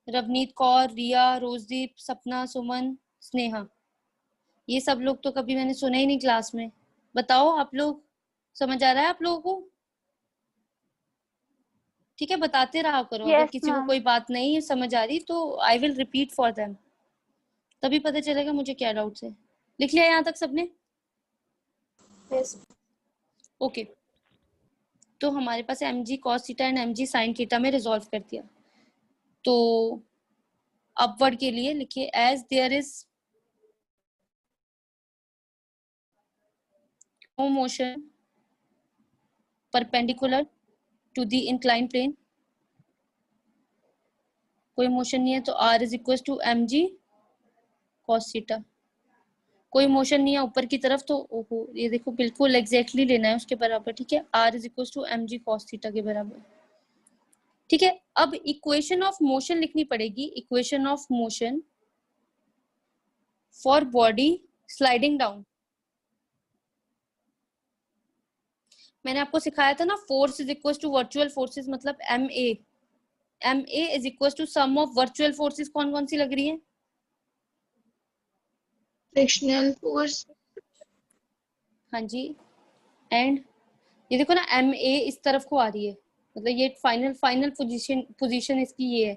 रवनीत कौर, रिया, रोजदीप, सपना, सुमन, स्नेहा, ये सब लोग तो कभी मैंने सुना ही नहीं क्लास में। बताओ आप लोग, समझ आ रहा है आप लोगों को, ठीक है, बताते रहा करो। अगर Yes, किसी को ma'am. कोई बात नहीं समझ आ रही तो I will repeat for them, तभी पता चलेगा मुझे क्या डाउट्स है। लिख लिया यहाँ तक सबने, Yes. ओके। तो हमारे पास mg cos theta and mg sin theta में रिजॉल्व कर दिया। तो अपवर्ड के लिए लिखिए, as there is no motion perpendicular to the incline plane, कोई मोशन नहीं है, तो r is equal to mg cos theta. कोई मोशन नहीं है ऊपर की तरफ, तो ओहो, ये देखो बिल्कुल एग्जैक्टली लेना है उसके बराबर, ठीक है। r is equal to mg cos theta के बराबर, ठीक है। अब इक्वेशन ऑफ मोशन लिखनी पड़ेगी, equation of motion for body sliding down. मैंने आपको सिखाया था ना, force is equal to virtual forces, मतलब ma is equal to sum of virtual forces. कौन कौन सी लग रही है, फ्रिक्शनल फोर्स, हाँ जी, एंड ये देखो ना ma इस तरफ को आ रही है, मतलब ये फाइनल पोजीशन इसकी ये है।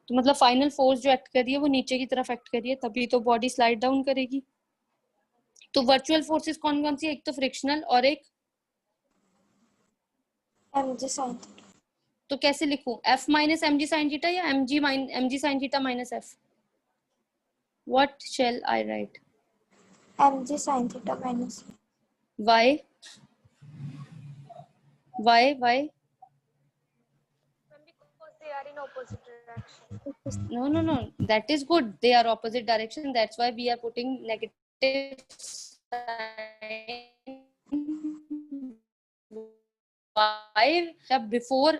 तो मतलब फाइनल फोर्स जो एक्ट कर रही है वो नीचे की तरफ एक्ट कर रही है, तभी तो बॉडी स्लाइड डाउन करेगी। तो वर्चुअल फोर्सेस कौन कौन सी, एक तो फ्रिक्शनल और एक, mg sin theta. तो कैसे लिखूं, F minus m g sine theta या m g sine theta minus F, what shall I write? mg sin theta minus why why Because they are in opposite direction. no, that is good, they are opposite direction, that's why we are putting negative sign. Why before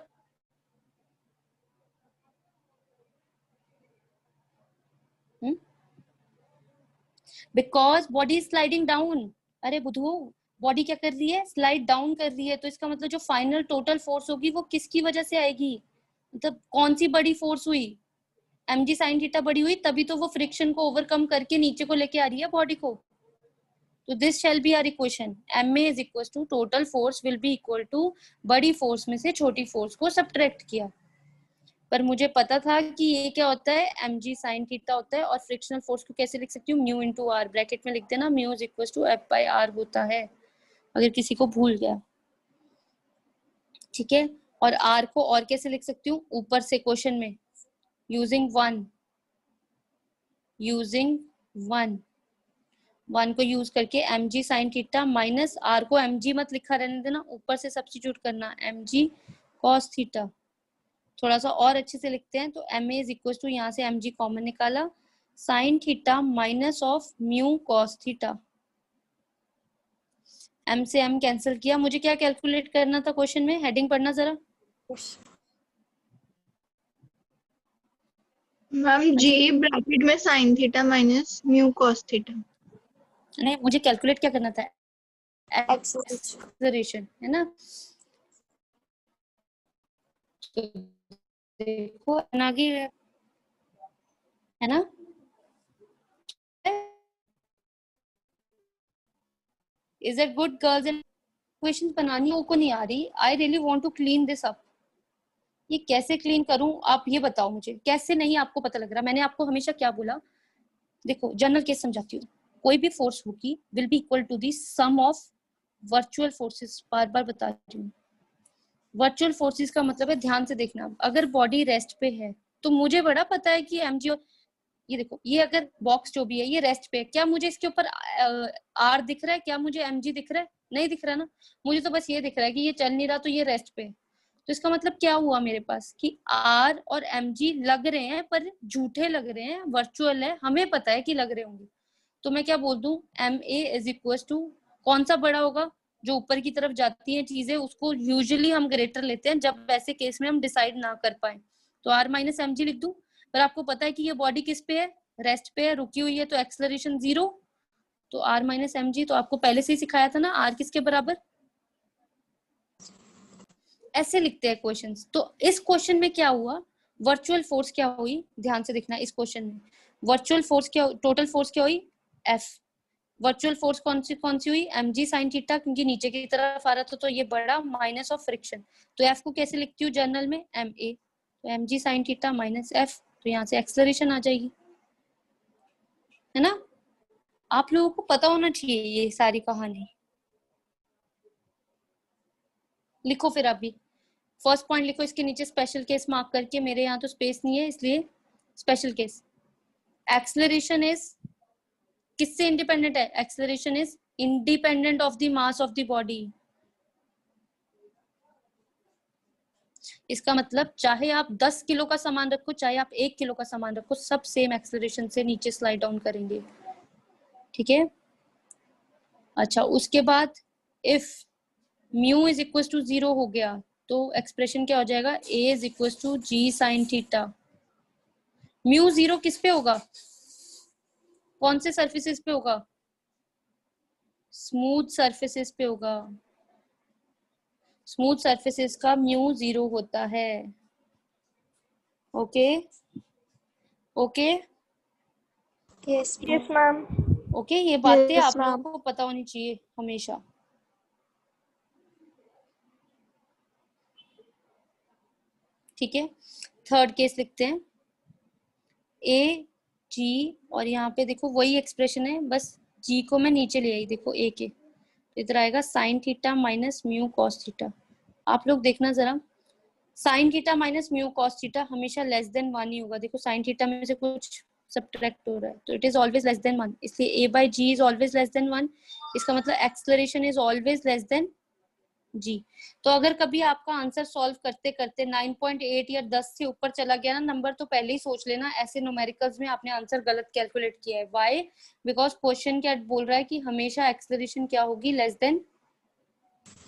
because body is sliding down. अरे बुधू, body क्या कर रही है, slide down कर रही है, तो इसका मतलब जो फाइनल टोटल फोर्स होगी वो किसकी वजह से आएगी, मतलब कौन सी बड़ी फोर्स हुई, mg sin थीटा बड़ी हुई, तभी तो वो फ्रिक्शन को ओवरकम करके नीचे को लेके आ रही है बॉडी को। तो this shall be our equation, ma is equal to total force will be equal to बड़ी फोर्स में से छोटी फोर्स को सब्ट्रैक्ट किया। पर मुझे पता था कि ये क्या होता है, mg sin थीटा होता है, और फ्रिक्शनल फोर्स को कैसे लिख सकती हूँ, म्यू इनटू आर, ब्रैकेट में लिख देना, mu is equal to F by R होता है, अगर किसी को भूल गया। ठीक है, और आर को और कैसे लिख सकती हूँ, ऊपर से क्वेश्चन में यूजिंग वन को यूज करके mg sin theta minus R को mg मत लिखा रहने देना, ऊपर से सब्स्टिट्यूट करना mg cos थीटा। थोड़ा सा और अच्छे से लिखते हैं, तो ma इज इक्वल टू, यहाँ से mg कॉमन निकाला, sign theta minus of mu cos theta, m से m कैंसिल किया। मुझे क्या कैलकुलेट करना था क्वेश्चन में, हेडिंग पढ़ना जरा। मैम जी ब्रैकेट में sin theta minus mu cos theta. नहीं, मुझे कैलकुलेट क्या करना था, acceleration. एक्सेलरेशन, है ना। तो देखो आगे है ना, is it good girls, and question बनानी लोगों को नहीं आ रही, I really want to clean this up. ये कैसे क्लीन करूं, आप ये बताओ मुझे, कैसे नहीं आपको पता लग रहा। मैंने आपको हमेशा क्या बोला, देखो जनरल केस समझाती हूँ, कोई भी फोर्स होगी will be equal to the sum of virtual forces, बार बार बता रही हूँ। वर्चुअल फोर्सेस का मतलब है, ध्यान से देखना, अगर बॉडी रेस्ट पे है तो मुझे बड़ा पता है कि mg, और ये देखो, ये अगर बॉक्स जो भी है ये रेस्ट पे है, क्या मुझे इसके ऊपर आर दिख रहा है, क्या मुझे mg दिख रहा है, नहीं दिख रहा ना, मुझे तो बस ये दिख रहा है कि ये चल नहीं रहा, तो ये रेस्ट पे है। तो इसका मतलब क्या हुआ मेरे पास, कि आर और mg लग रहे हैं पर झूठे लग रहे हैं, वर्चुअल है, हमें पता है कि लग रहे होंगे। तो मैं क्या बोल दूं, ma इज इक्वल टू, कौन सा बड़ा होगा, जो ऊपर की तरफ जाती हैं चीजें उसको यूजुअली हम ग्रेटर लेते हैं, जब वैसे केस में हम डिसाइड ना कर पाए तो आर माइनस mg लिख दूं। पर आपको पता है कि ये बॉडी किस पे है, रेस्ट पे है, रुकी हुई है, तो एक्सेलरेशन 0, तो आर माइनस mg, तो आपको पहले से ही सिखाया था ना, आर किसके बराबर, ऐसे लिखते हैं क्वेश्चंस। तो इस क्वेश्चन में क्या हुआ, वर्चुअल फोर्स क्या हुई, ध्यान से देखना, इस क्वेश्चन में वर्चुअल फोर्स क्या, टोटल फोर्स क्या हुई, F, वर्चुअल फोर्स कौन सी हुई, mg sin थीटा, क्योंकि नीचे की तरफ आ रहा था तो ये बड़ा, माइनस ऑफ फ्रिक्शन, तो F को कैसे लिखती हूँ जर्नल में, ma, तो mg sin theta minus F, तो यहाँ से एक्सेलरेशन आ जाएगी, है ना। आप लोगों को पता होना चाहिए ये सारी कहानी। लिखो फिर अभी फर्स्ट पॉइंट लिखो, इसके नीचे स्पेशल केस मार्क करके, मेरे यहाँ तो स्पेस नहीं है इसलिए स्पेशल केस। एक्सेलरेशन इज किससे इंडिपेंडेंट है, acceleration is independent of the mass of the body. इसका मतलब चाहे आप 10 किलो का सामान रखो, चाहे आप 1 किलो का सामान रखो, सब सेम एक्सेलरेशन से नीचे स्लाइड डाउन करेंगे, ठीक है। अच्छा, उसके बाद if mu is equal to 0 हो गया तो एक्सप्रेशन क्या हो जाएगा, a is equal to g sine theta. Mu 0 किस पे होगा, कौन से सरफेसेस पे होगा, स्मूथ सरफेसेस पे होगा, स्मूथ सरफेसेस का म्यू 0 होता है। Okay okay Yes, Yes, ma'am. Okay, ये बातें Yes, आप लोगों ma'am. को पता होनी चाहिए हमेशा। ठीक है, थर्ड केस लिखते हैं, ए जी, और यहाँ पे देखो वही एक्सप्रेशन है, बस जी को मैं नीचे ले आई, देखो ए के, इधर आएगा sign theta minus mu cos theta. आप लोग देखना जरा, sign theta minus mu cos theta हमेशा लेस देन 1 ही होगा। देखो साइन थीटा में से कुछ सब्ट्रैक्ट हो रहा है, तो it is always less than 1, इसलिए a by g is always less than 1। इसका मतलब acceleration is always less than g. तो अगर कभी आपका आंसर सॉल्व करते करते 9.8 या 10 से ऊपर चला गया ना नंबर, तो पहले ही सोच लेना ऐसे न्यूमेरिकल्स में आपने आंसर गलत कैलकुलेट किया है। व्हाई? बिकॉज क्वेश्चन क्या बोल रहा है कि हमेशा एक्सेलरेशन क्या होगी, less than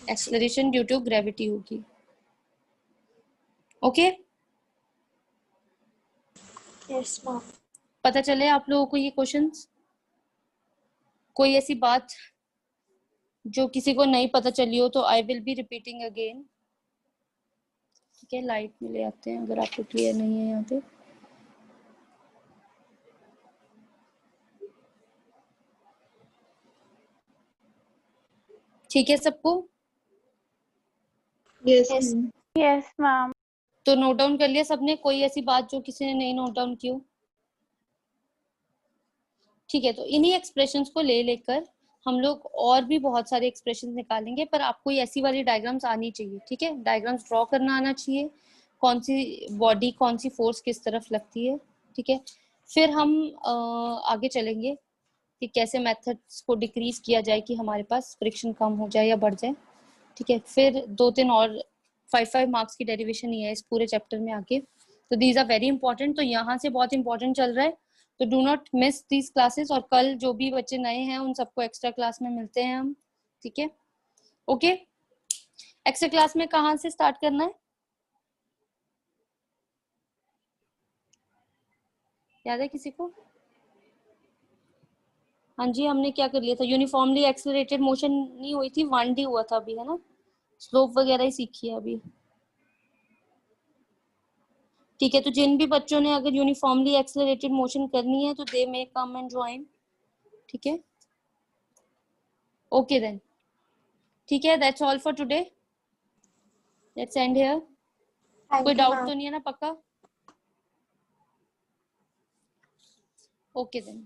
acceleration due to gravity होगी। Okay, yes ma'am. पता चले आप लोगों को ये क्वेश्चंस? कोई ऐसी बात जो किसी को नहीं पता चली हो तो I will be repeating again. ठीक है, लाइट में ले आते हैं अगर आपको क्लियर नहीं है यहाँ पे। ठीक है सबको? Yes Yes. Ma'am. Yes, ma'am. तो नोट डाउन कर लिया सबने? कोई ऐसी बात जो किसी ने नहीं नोट डाउन की हो? ठीक है, तो इन्हीं एक्सप्रेशंस को ले लेकर हम लोग और भी बहुत सारे एक्सप्रेशंस निकालेंगे, पर आपको ये ऐसी वाली डायग्राम्स आनी चाहिए। ठीक है, डायग्राम्स ड्रॉ करना आना चाहिए, कौन सी बॉडी कौन सी फोर्स किस तरफ लगती है। ठीक है, फिर हम आगे चलेंगे कि कैसे मेथड्स को डिक्रीज किया जाए कि हमारे पास फ्रिक्शन कम हो जाए या बढ़ जाए। ठीक है, फिर 2-3 और 5 मार्क्स की डेरिवेशन ही है इस पूरे चैप्टर में आगे, तो दीज आर वेरी इंपॉर्टेंट। तो यहाँ से बहुत इंपॉर्टेंट चल रहा है, तो do not miss these classes. और कल जो भी बच्चे नए हैं उन सबको एक्स्ट्रा क्लास में मिलते हैं हम। ठीक है, ओके। एक्स्ट्रा क्लास में कहाँ से स्टार्ट करना है, याद है किसी को? हाँ जी, हमने क्या कर लिया था, यूनिफॉर्मली एक्सेलरेटेड मोशन नहीं हुई थी, 1D हुआ था अभी, है ना? स्लोप वगैरह ही सीखी है अभी। ठीक है, तो जिन भी बच्चों ने अगर यूनिफॉर्मली एक्सेलरेटेड मोशन करनी है तो दे मे कम एंड ज्वाइन। ठीक है, ओके देन। ठीक है, that's all for today, let's end here. Thank कोई you, डाउट ma'am. तो नहीं है ना? पक्का? Okay then.